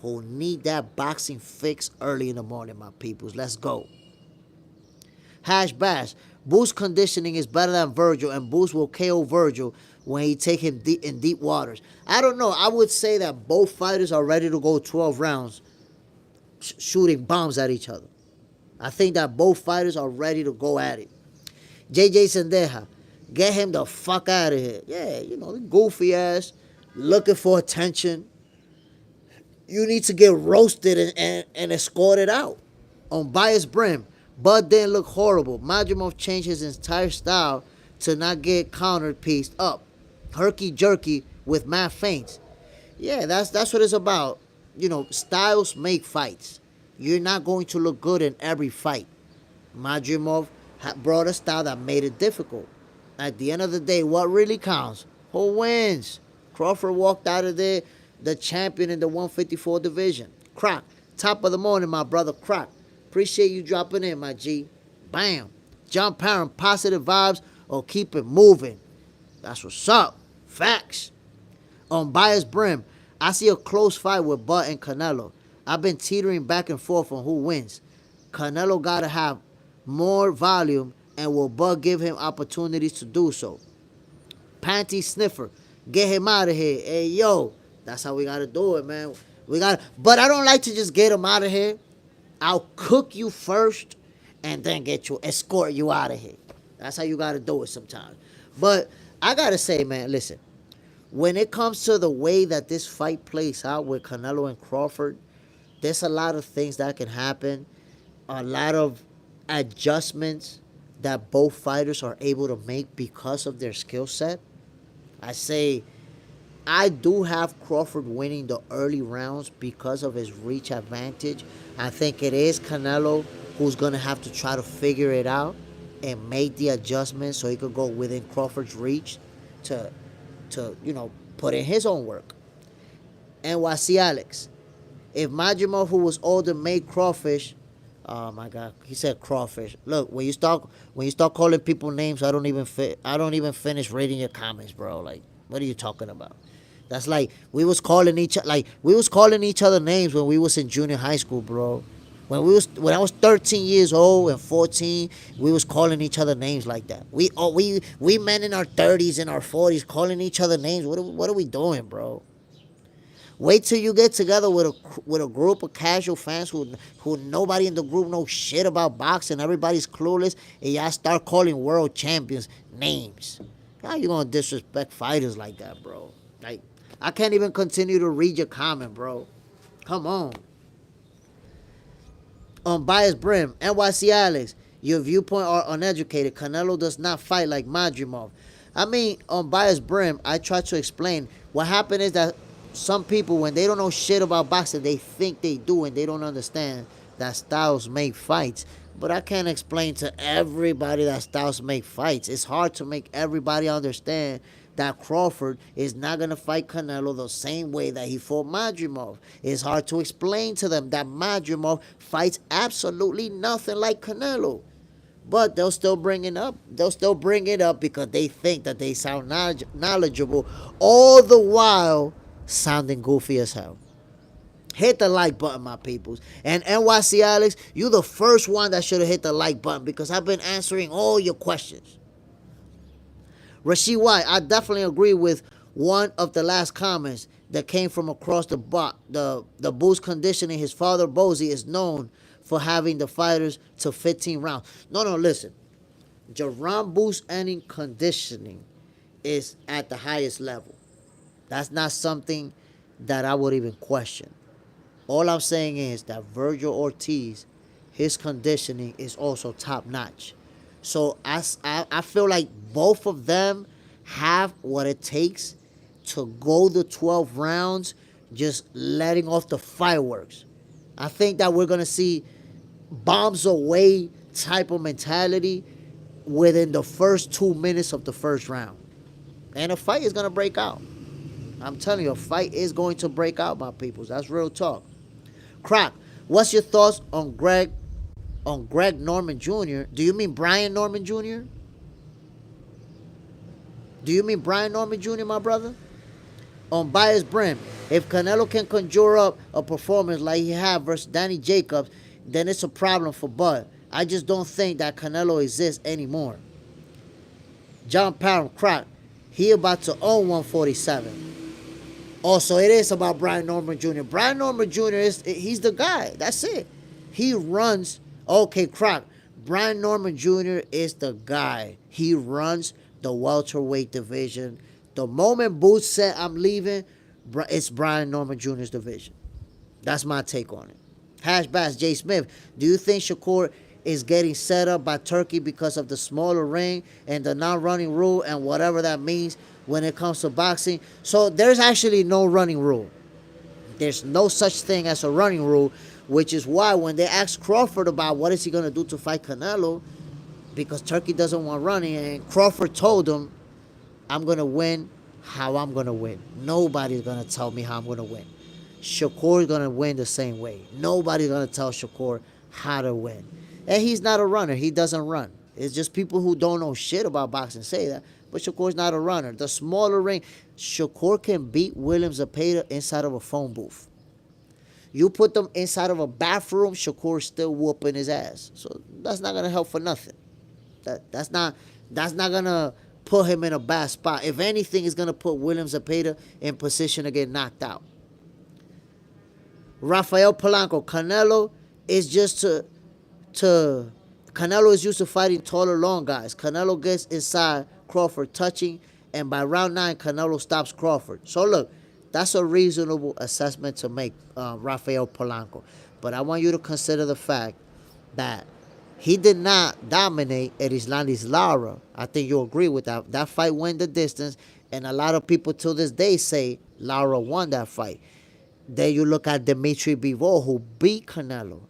who need that boxing fix early in the morning, my peoples. Let's go. Hash Bash. Boost conditioning is better than Virgil, and Boost will KO Virgil when he take him in deep waters. I don't know. I would say that both fighters are ready to go 12 rounds shooting bombs at each other. I think that both fighters are ready to go at it. JJ Sendeja, get him the fuck out of here. Yeah, you know, the goofy ass, looking for attention. You need to get roasted and escorted out. On Bias Brim, Bud didn't look horrible. Madrimov changed his entire style to not get countered pieced up. Herky jerky with mad feints. Yeah, that's what it's about. You know, styles make fights. You're not going to look good in every fight. Madrimov brought a style that made it difficult. At the end of the day, what really counts? Who wins? Crawford walked out of there the champion in the 154 division. Croc, top of the morning, my brother Croc. Appreciate you dropping in, my G. Bam. John Parent, positive vibes or keep it moving. That's what's up. Facts. On Bias Brim, I see a close fight with Bud and Canelo. I've been teetering back and forth on who wins. Canelo got to have more volume, and will Bud give him opportunities to do so? Panty Sniffer, get him out of here. Hey, yo, that's how we got to do it, man. But I don't like to just get him out of here. I'll cook you first and then escort you out of here. That's how you got to do it sometimes. But I got to say, man, listen. When it comes to the way that this fight plays out with Canelo and Crawford, there's a lot of things that can happen. A lot of adjustments that both fighters are able to make because of their skill set. I do have Crawford winning the early rounds because of his reach advantage. I think it is Canelo who's going to have to try to figure it out and make the adjustments so he could go within Crawford's reach to put in his own work. NYC Alex. If Madrimov, who was older, made crawfish, oh my God, he said crawfish. Look, when you start calling people names, I don't even finish reading your comments, bro. Like, what are you talking about? That's like we was calling each other names when we was in junior high school, bro. When I was 13 years old and 14, we was calling each other names like that. We men in our 30s and our 40s calling each other names. What are we doing, bro? Wait till you get together with a group of casual fans who nobody in the group knows shit about boxing. Everybody's clueless, and y'all start calling world champions names. How you gonna disrespect fighters like that, bro? Like, I can't even continue to read your comment, bro. Come on. Unbiased Brim, NYC Alex, your viewpoint are uneducated. Canelo does not fight like Madrimov. I mean, Unbiased Brim, I try to explain. What happened is that some people, when they don't know shit about boxing, they think they do, and they don't understand that styles make fights. But I can't explain to everybody that styles make fights. It's hard to make everybody understand that Crawford is not going to fight Canelo the same way that he fought Madrimov. It's hard to explain to them that Madrimov fights absolutely nothing like Canelo. But they'll still bring it up. They'll still bring it up because they think that they sound knowledgeable, all the while sounding goofy as hell. Hit the like button, my peoples. And NYC Alex, you the first one that should have hit the like button because I've been answering all your questions. Rashid White, I definitely agree with one of the last comments that came from across the boost conditioning. His father, Bozy, is known for having the fighters to 15 rounds. No, listen. Jerome Boost ending conditioning is at the highest level. That's not something that I would even question. All I'm saying is that Virgil Ortiz, his conditioning is also top notch. So I feel like both of them have what it takes to go the 12 rounds just letting off the fireworks. I think that we're going to see bombs away type of mentality within the first 2 minutes of the first round. And a fight is going to break out. I'm telling you, a fight is going to break out, my peoples. That's real talk. Croc, what's your thoughts on Greg Norman Jr.? Do you mean Brian Norman Jr.? Do you mean Brian Norman Jr., my brother? On Bias Brim, if Canelo can conjure up a performance like he had versus Danny Jacobs, then it's a problem for Bud. I just don't think that Canelo exists anymore. John Parham, Croc, he about to own 147. Also, it is about Brian Norman Jr. Brian Norman Jr. he's the guy. That's it. He runs. Okay, Croc. Brian Norman Jr. is the guy. He runs the welterweight division. The moment Boots said, I'm leaving, it's Brian Norman Jr.'s division. That's my take on it. Hash Bass J. Smith, do you think Shakur is getting set up by Turkey because of the smaller ring and the non-running rule and whatever that means when it comes to boxing? So there's actually no running rule. There's no such thing as a running rule, which is why when they asked Crawford about what is he going to do to fight Canelo, because Turkey doesn't want running, and Crawford told him, I'm going to win how I'm going to win. Nobody's going to tell me how I'm going to win. Shakur's going to win the same way. Nobody's going to tell Shakur how to win. And he's not a runner. He doesn't run. It's just people who don't know shit about boxing say that. But Shakur's not a runner. The smaller ring, Shakur can beat William Zepeda inside of a phone booth. You put them inside of a bathroom, Shakur's still whooping his ass. So that's not going to help for nothing. That's not going to put him in a bad spot. If anything, it's going to put William Zepeda in position to get knocked out. Rafael Polanco, Canelo is just Canelo is used to fighting taller, long guys. Canelo gets inside Crawford touching, and by round 9, Canelo stops Crawford. So look, that's a reasonable assessment to make, Rafael Polanco. But I want you to consider the fact that he did not dominate Erislandis Lara. I think you'll agree with that. That fight went the distance, and a lot of people to this day say Lara won that fight. Then you look at Dimitri Bivol, who beat Canelo.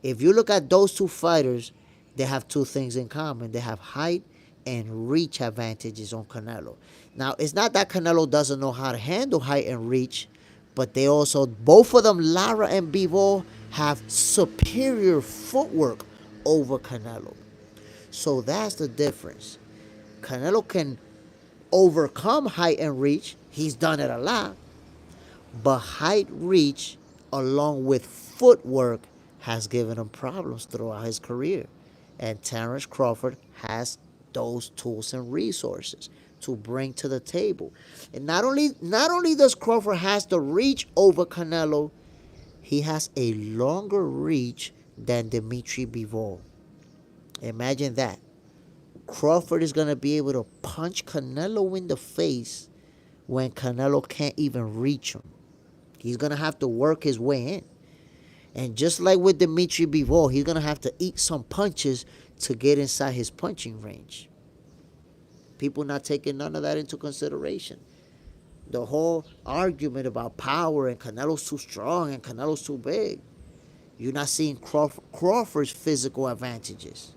If you look at those two fighters, they have two things in common. They have height and reach advantages on Canelo. Now, it's not that Canelo doesn't know how to handle height and reach, but they also, both of them, Lara and Bivol, have superior footwork over Canelo. So that's the difference. Canelo can overcome height and reach. He's done it a lot. But height, reach, along with footwork, has given him problems throughout his career. And Terence Crawford has those tools and resources to bring to the table. And not only does Crawford has the reach over Canelo, he has a longer reach than Dimitri Bivol. Imagine that. Crawford is going to be able to punch Canelo in the face when Canelo can't even reach him. He's going to have to work his way in. And just like with Dimitri Bivol, he's going to have to eat some punches to get inside his punching range. People not taking none of that into consideration. The whole argument about power and Canelo's too strong and Canelo's too big. You're not seeing Crawford's physical advantages.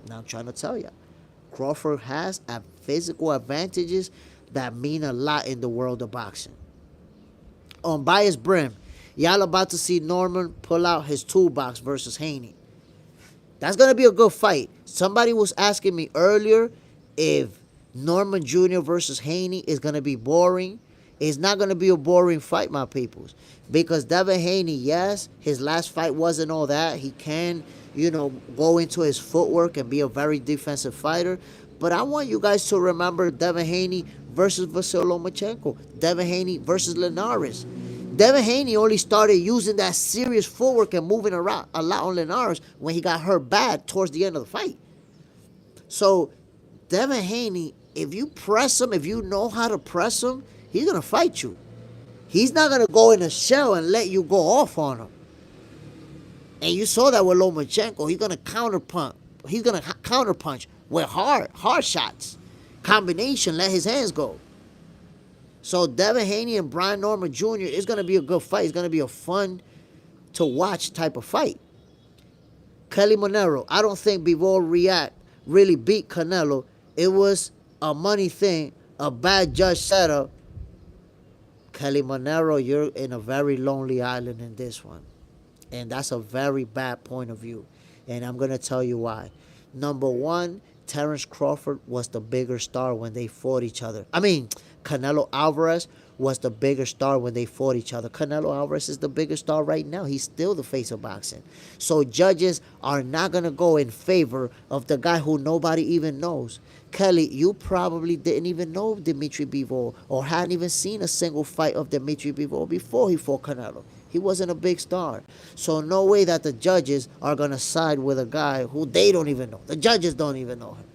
Now I'm trying to tell you. Crawford has physical advantages that mean a lot in the world of boxing. On Bias Brim, y'all about to see Norman pull out his toolbox versus Haney. That's going to be a good fight. Somebody was asking me earlier if Norman Jr. versus Haney is going to be boring. It's not going to be a boring fight, my peoples. Because Devin Haney, yes, his last fight wasn't all that. He can, go into his footwork and be a very defensive fighter. But I want you guys to remember Devin Haney versus Vasyl Lomachenko. Devin Haney versus Linares. Devin Haney only started using that serious footwork and moving around a lot on Linares when he got hurt bad towards the end of the fight. So, Devin Haney, if you press him, if you know how to press him, he's going to fight you. He's not going to go in a shell and let you go off on him. And you saw that with Lomachenko. He's going to counterpunch. He's going to counterpunch with hard shots. Combination, let his hands go. So Devin Haney and Brian Norman Jr. is going to be a good fight. It's going to be a fun to watch type of fight. Kelly Monero, I don't think Bivol really beat Canelo. It was a money thing, a bad judge setup. Kelly Monero, you're in a very lonely island in this one. And that's a very bad point of view. And I'm going to tell you why. Number one, Terrence Crawford was the bigger star when they fought each other. I mean, Canelo Alvarez was the bigger star when they fought each other. Canelo Alvarez is the bigger star right now. He's still the face of boxing. So judges are not going to go in favor of the guy who nobody even knows. Kelly, you probably didn't even know Dimitri Bivol or hadn't even seen a single fight of Dimitri Bivol before he fought Canelo. He wasn't a big star. So no way that the judges are going to side with a guy who they don't even know. The judges don't even know him.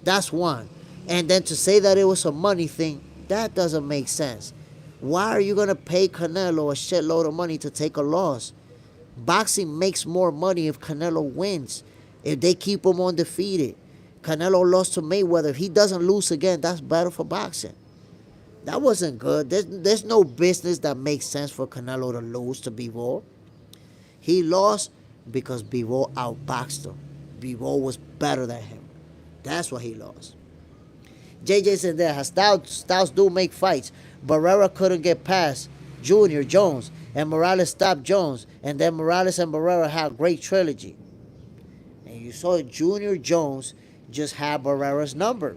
That's one. And then to say that it was a money thing, that doesn't make sense. Why are you going to pay Canelo a shitload of money to take a loss? Boxing makes more money if Canelo wins, if they keep him undefeated. Canelo lost to Mayweather. If he doesn't lose again, that's better for boxing. That wasn't good. There's no business that makes sense for Canelo to lose to Bivol. He lost because Bivol outboxed him. Bivol was better than him. That's why he lost. JJ said there, Styles do make fights. Barrera couldn't get past Junior Jones, and Morales stopped Jones, and then Morales and Barrera had a great trilogy. And you saw Junior Jones just had Barrera's number.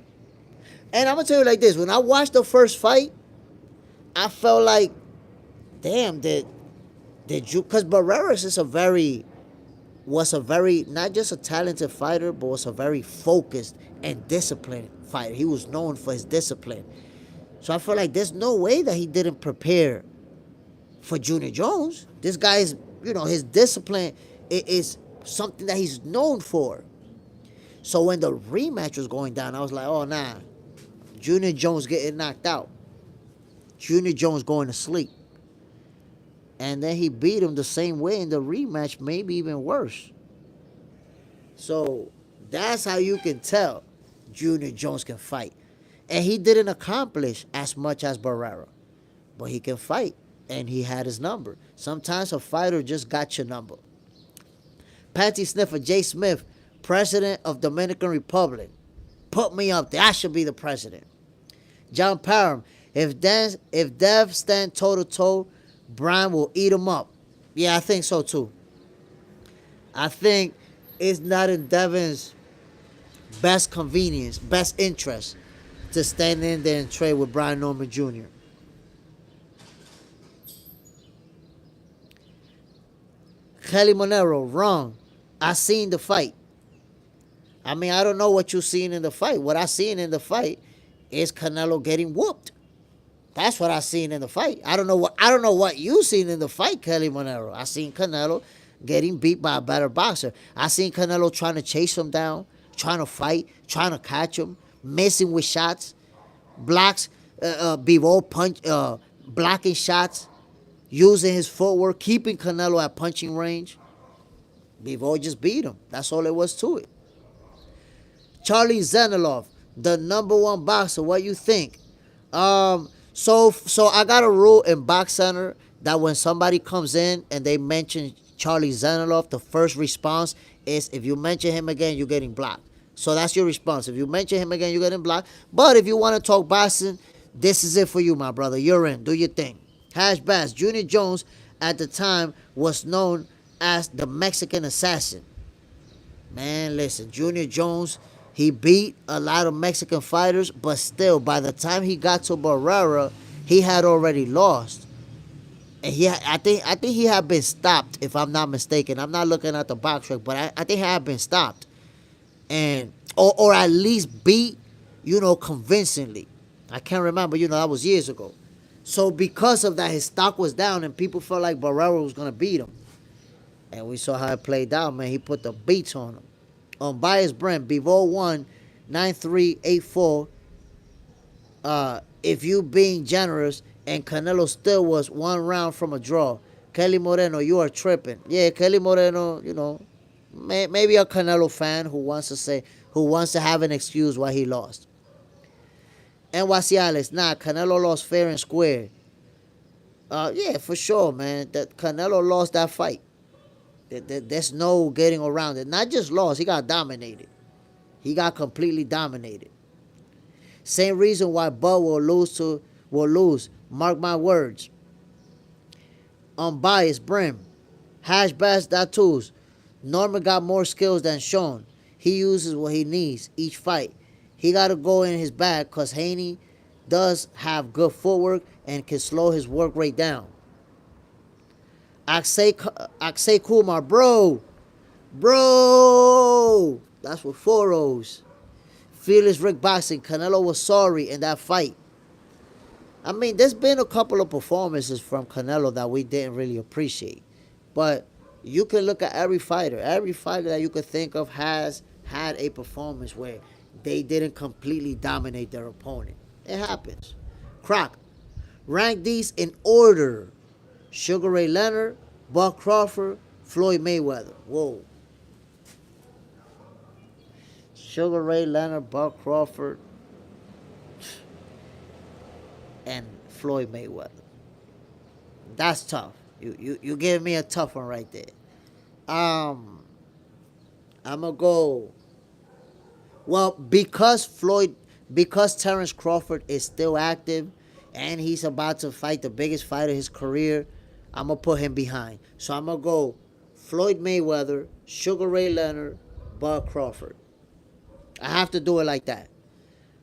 And I'm going to tell you like this. When I watched the first fight, I felt like, damn, did you... Because Barreras was a very, not just a talented fighter, but was a very focused and disciplined fighter. He was known for his discipline. So I feel like there's no way that he didn't prepare for Junior Jones. This guy's, his discipline is something that he's known for. So when the rematch was going down, I was like, oh, nah. Junior Jones getting knocked out. Junior Jones going to sleep. And then he beat him the same way in the rematch, maybe even worse. So that's how you can tell Junior Jones can fight. And he didn't accomplish as much as Barrera. But he can fight. And he had his number. Sometimes a fighter just got your number. Panty Sniffer, Jay Smith, President of Dominican Republic. Put me up there. I should be the president. John Parham, if Dev stand toe-to-toe, Brian will eat him up. Yeah, I think so too. I think it's not in Devin's best convenience, best interest to stand in there and trade with Brian Norman Jr. Kelly Monero, wrong. I seen the fight. I mean, I don't know what you seen in the fight. What I seen in the fight is Canelo getting whooped. That's what I seen in the fight. I don't know what you seen in the fight, Kelly Monero. I seen Canelo getting beat by a better boxer. I seen Canelo trying to chase him down, trying to fight, trying to catch him, missing with shots, blocks, Bivol blocking shots, using his footwork, keeping Canelo at punching range. Bivol just beat him. That's all it was to it. Charlie Zenilov, the number one boxer. What you think? So I got a rule in Box Center that when somebody comes in and they mention Charlie Zenilov, the first response is if you mention him again, you're getting blocked. So that's your response. If you mention him again, you're getting blocked. But if you want to talk boxing, this is it for you, my brother. You're in. Do your thing. Hash Bass. Junior Jones at the time was known as the Mexican assassin. Man, listen, Junior Jones, he beat a lot of Mexican fighters, but still, by the time he got to Barrera, he had already lost. And I think he had been stopped, if I'm not mistaken. I'm not looking at the box track, but I think he had been stopped. And or at least beat, convincingly. I can't remember, that was years ago. So because of that, his stock was down and people felt like Barrera was going to beat him. And we saw how it played out, man. He put the beats on him. Unbiased Brent, Bivol won 9-3, 8-4. If you being generous, and Canelo still was one round from a draw. Kelly Moreno, you are tripping. Yeah, Kelly Moreno, maybe a Canelo fan who wants to have an excuse why he lost. NYC Alex, Canelo lost fair and square. Yeah, for sure, man. That Canelo lost that fight. There's no getting around it. Not just lost, he got dominated. He got completely dominated. Same reason why Bud will lose. Mark my words. Unbiased Brim. Hash Bash Tattoos. Norman got more skills than Sean. He uses what he needs each fight. He got to go in his bag because Haney does have good footwork and can slow his work rate down. Aksay Kumar, bro. That's with 4 O's. Fearless Rick Boxing. Canelo was sorry in that fight. I mean, there's been a couple of performances from Canelo that we didn't really appreciate. But you can look at every fighter. Every fighter that you could think of has had a performance where they didn't completely dominate their opponent. It happens. Croc. Rank these in order. Sugar Ray Leonard, Buck Crawford, Floyd Mayweather. Whoa. Sugar Ray Leonard, Buck Crawford, and Floyd Mayweather. That's tough. You gave me a tough one right there. I'm gonna go. Well, because Terrence Crawford is still active, and he's about to fight the biggest fight of his career, I'm gonna put him behind. So I'm gonna go Floyd Mayweather, Sugar Ray Leonard, Buck Crawford. I have to do it like that.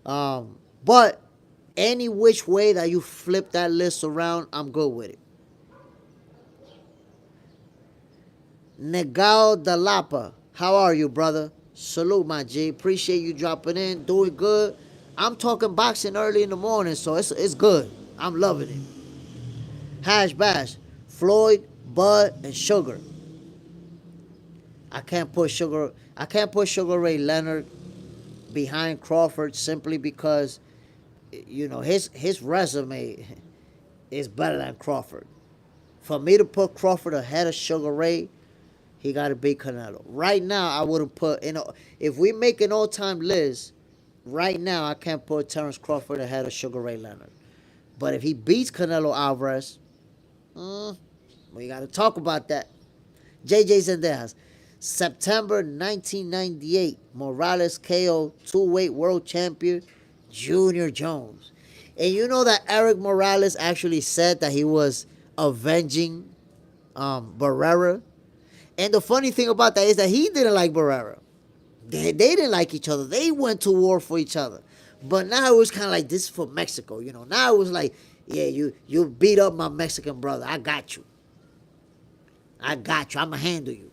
But any which way that you flip that list around, I'm good with it. Negao Dalapa, how are you, brother? Salute, my G. Appreciate you dropping in. Doing good. I'm talking boxing early in the morning, so it's good. I'm loving it. Hash Bash, Floyd, Bud, and Sugar. I can't put Sugar Ray Leonard behind Crawford simply because, you know, his resume is better than Crawford. For me to put Crawford ahead of Sugar Ray, he got to beat Canelo. Right now, I wouldn't put, if we make an all-time list, right now, I can't put Terrence Crawford ahead of Sugar Ray Leonard. But if he beats Canelo Alvarez, we got to talk about that. JJ Zendejas. September 1998, Morales KO 2-weight world champion Junior Jones. And you know that Eric Morales actually said that he was avenging Barrera. And the funny thing about that is that he didn't like Barrera. They didn't like each other. They went to war for each other. But now it was kind of like, this is for Mexico, you know. Now it was like, yeah, you beat up my Mexican brother. I got you. I'm going to handle you.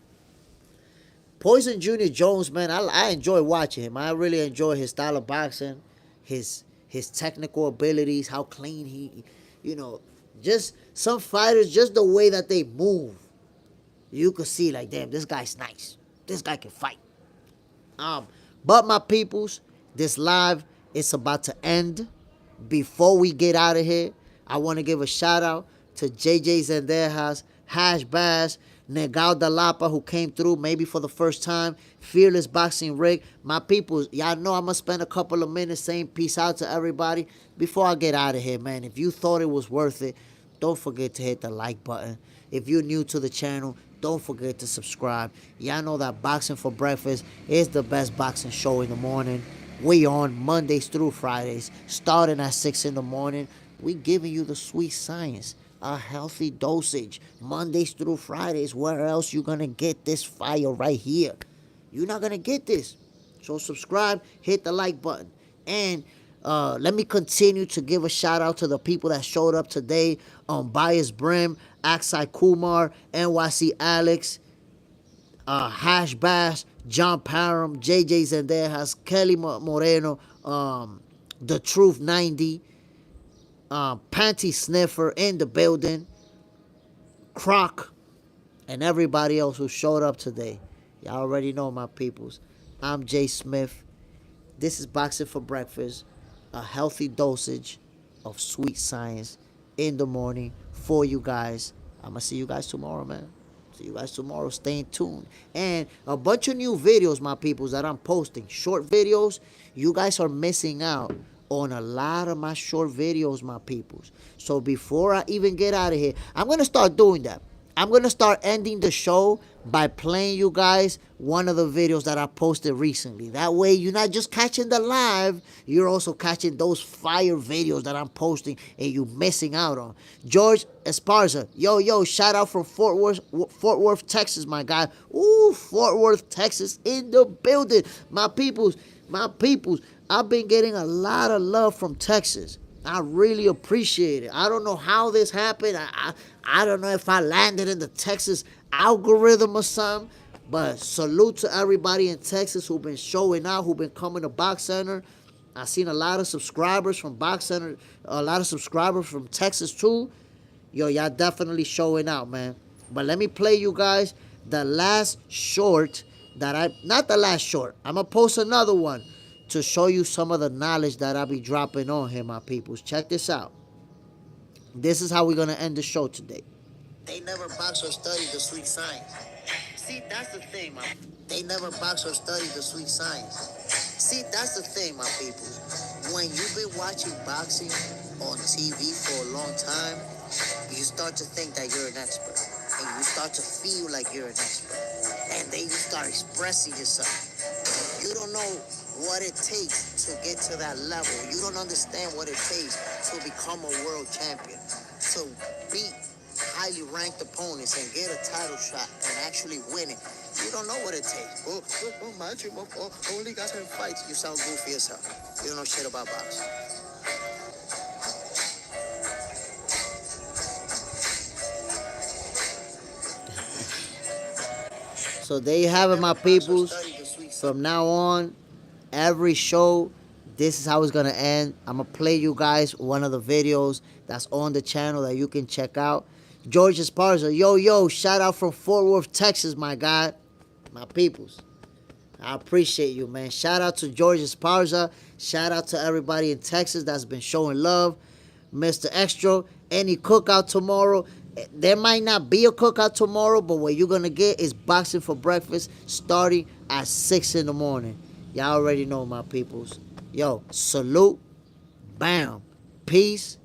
Poison Junior Jones, man, I enjoy watching him. I really enjoy his style of boxing, his technical abilities, how clean he, you know, just some fighters, just the way that they move. You could see like, damn, this guy's nice. This guy can fight. But my peoples, this live is about to end. Before we get out of here, I want to give a shout out to JJ Zendejas, Hash Bash, Negao Dalapa, who came through maybe for the first time, Fearless Boxing Rick. My peoples, y'all know I'm going to spend a couple of minutes saying peace out to everybody. Before I get out of here, man, if you thought it was worth it, don't forget to hit the like button. If you're new to the channel, don't forget to subscribe. Y'all know that Boxing for Breakfast is the best boxing show in the morning. We on Mondays through Fridays, starting at 6 in the morning. We giving you the sweet science, a healthy dosage, Mondays through Fridays. Where else you gonna get this fire right here? You're not gonna get this. So subscribe, hit the like button. And let me continue to give a shout out to the people that showed up today. Bias Brim, Aksay Kumar, NYC Alex, Hash Bash, John Parham, JJ Zendejas, Kelly Moreno, The Truth 90, Panty Sniffer in the building, Croc, and everybody else who showed up today. Y'all already know, my peoples. I'm Jay Smith. This is Boxing for Breakfast, a healthy dosage of sweet science in the morning for you guys. I'm going to see you guys tomorrow, man. See you guys tomorrow. Stay tuned. And a bunch of new videos, my peoples, that I'm posting. Short videos. You guys are missing out on a lot of my short videos, my peoples. So before I even get out of here, I'm going to start doing that. I'm going to start ending the show by playing you guys one of the videos that I posted recently. That way you're not just catching the live, you're also catching those fire videos that I'm posting and you missing out on. George Esparza, yo, shout out from Fort Worth, Texas, my guy. Ooh, Fort Worth, Texas in the building. My peoples, I've been getting a lot of love from Texas. I really appreciate it. I don't know how this happened. I don't know if I landed in the Texas algorithm or something, but salute to everybody in Texas who've been showing out, who've been coming to Box Center. I've seen a lot of subscribers from Box Center, a lot of subscribers from Texas too. Yo, y'all definitely showing out, man. But let me play you guys the last short not the last short. I'm going to post another one to show you some of the knowledge that I'll be dropping on here, my peoples. Check this out. This is how we're going to end the show today. They never box or study the sweet science. See, that's the thing, my... They never box or study the sweet science. See, that's the thing, my people. When you've been watching boxing on TV for a long time, you start to think that you're an expert. And you start to feel like you're an expert. And then you start expressing yourself. You don't know what it takes to get to that level. You don't understand what it takes to become a world champion, to beat highly ranked opponents and get a title shot and actually win it. You don't know what it takes. Only got 10 fights. You sound goofy as hell. You don't know shit about boxing. So there you have it, my peoples. From now on, every show, this is how it's going to end. I'm going to play you guys one of the videos that's on the channel that you can check out. George Esparza, yo, shout out from Fort Worth, Texas, my guy. My peoples. I appreciate you, man. Shout out to George Esparza. Shout out to everybody in Texas that's been showing love. Mr. Extra, any cookout tomorrow. There might not be a cookout tomorrow, but what you're going to get is boxing for breakfast starting at 6 in the morning. Y'all already know, my peoples. Yo, salute, bam, peace,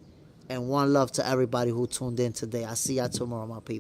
and one love to everybody who tuned in today. I'll see y'all tomorrow, my people.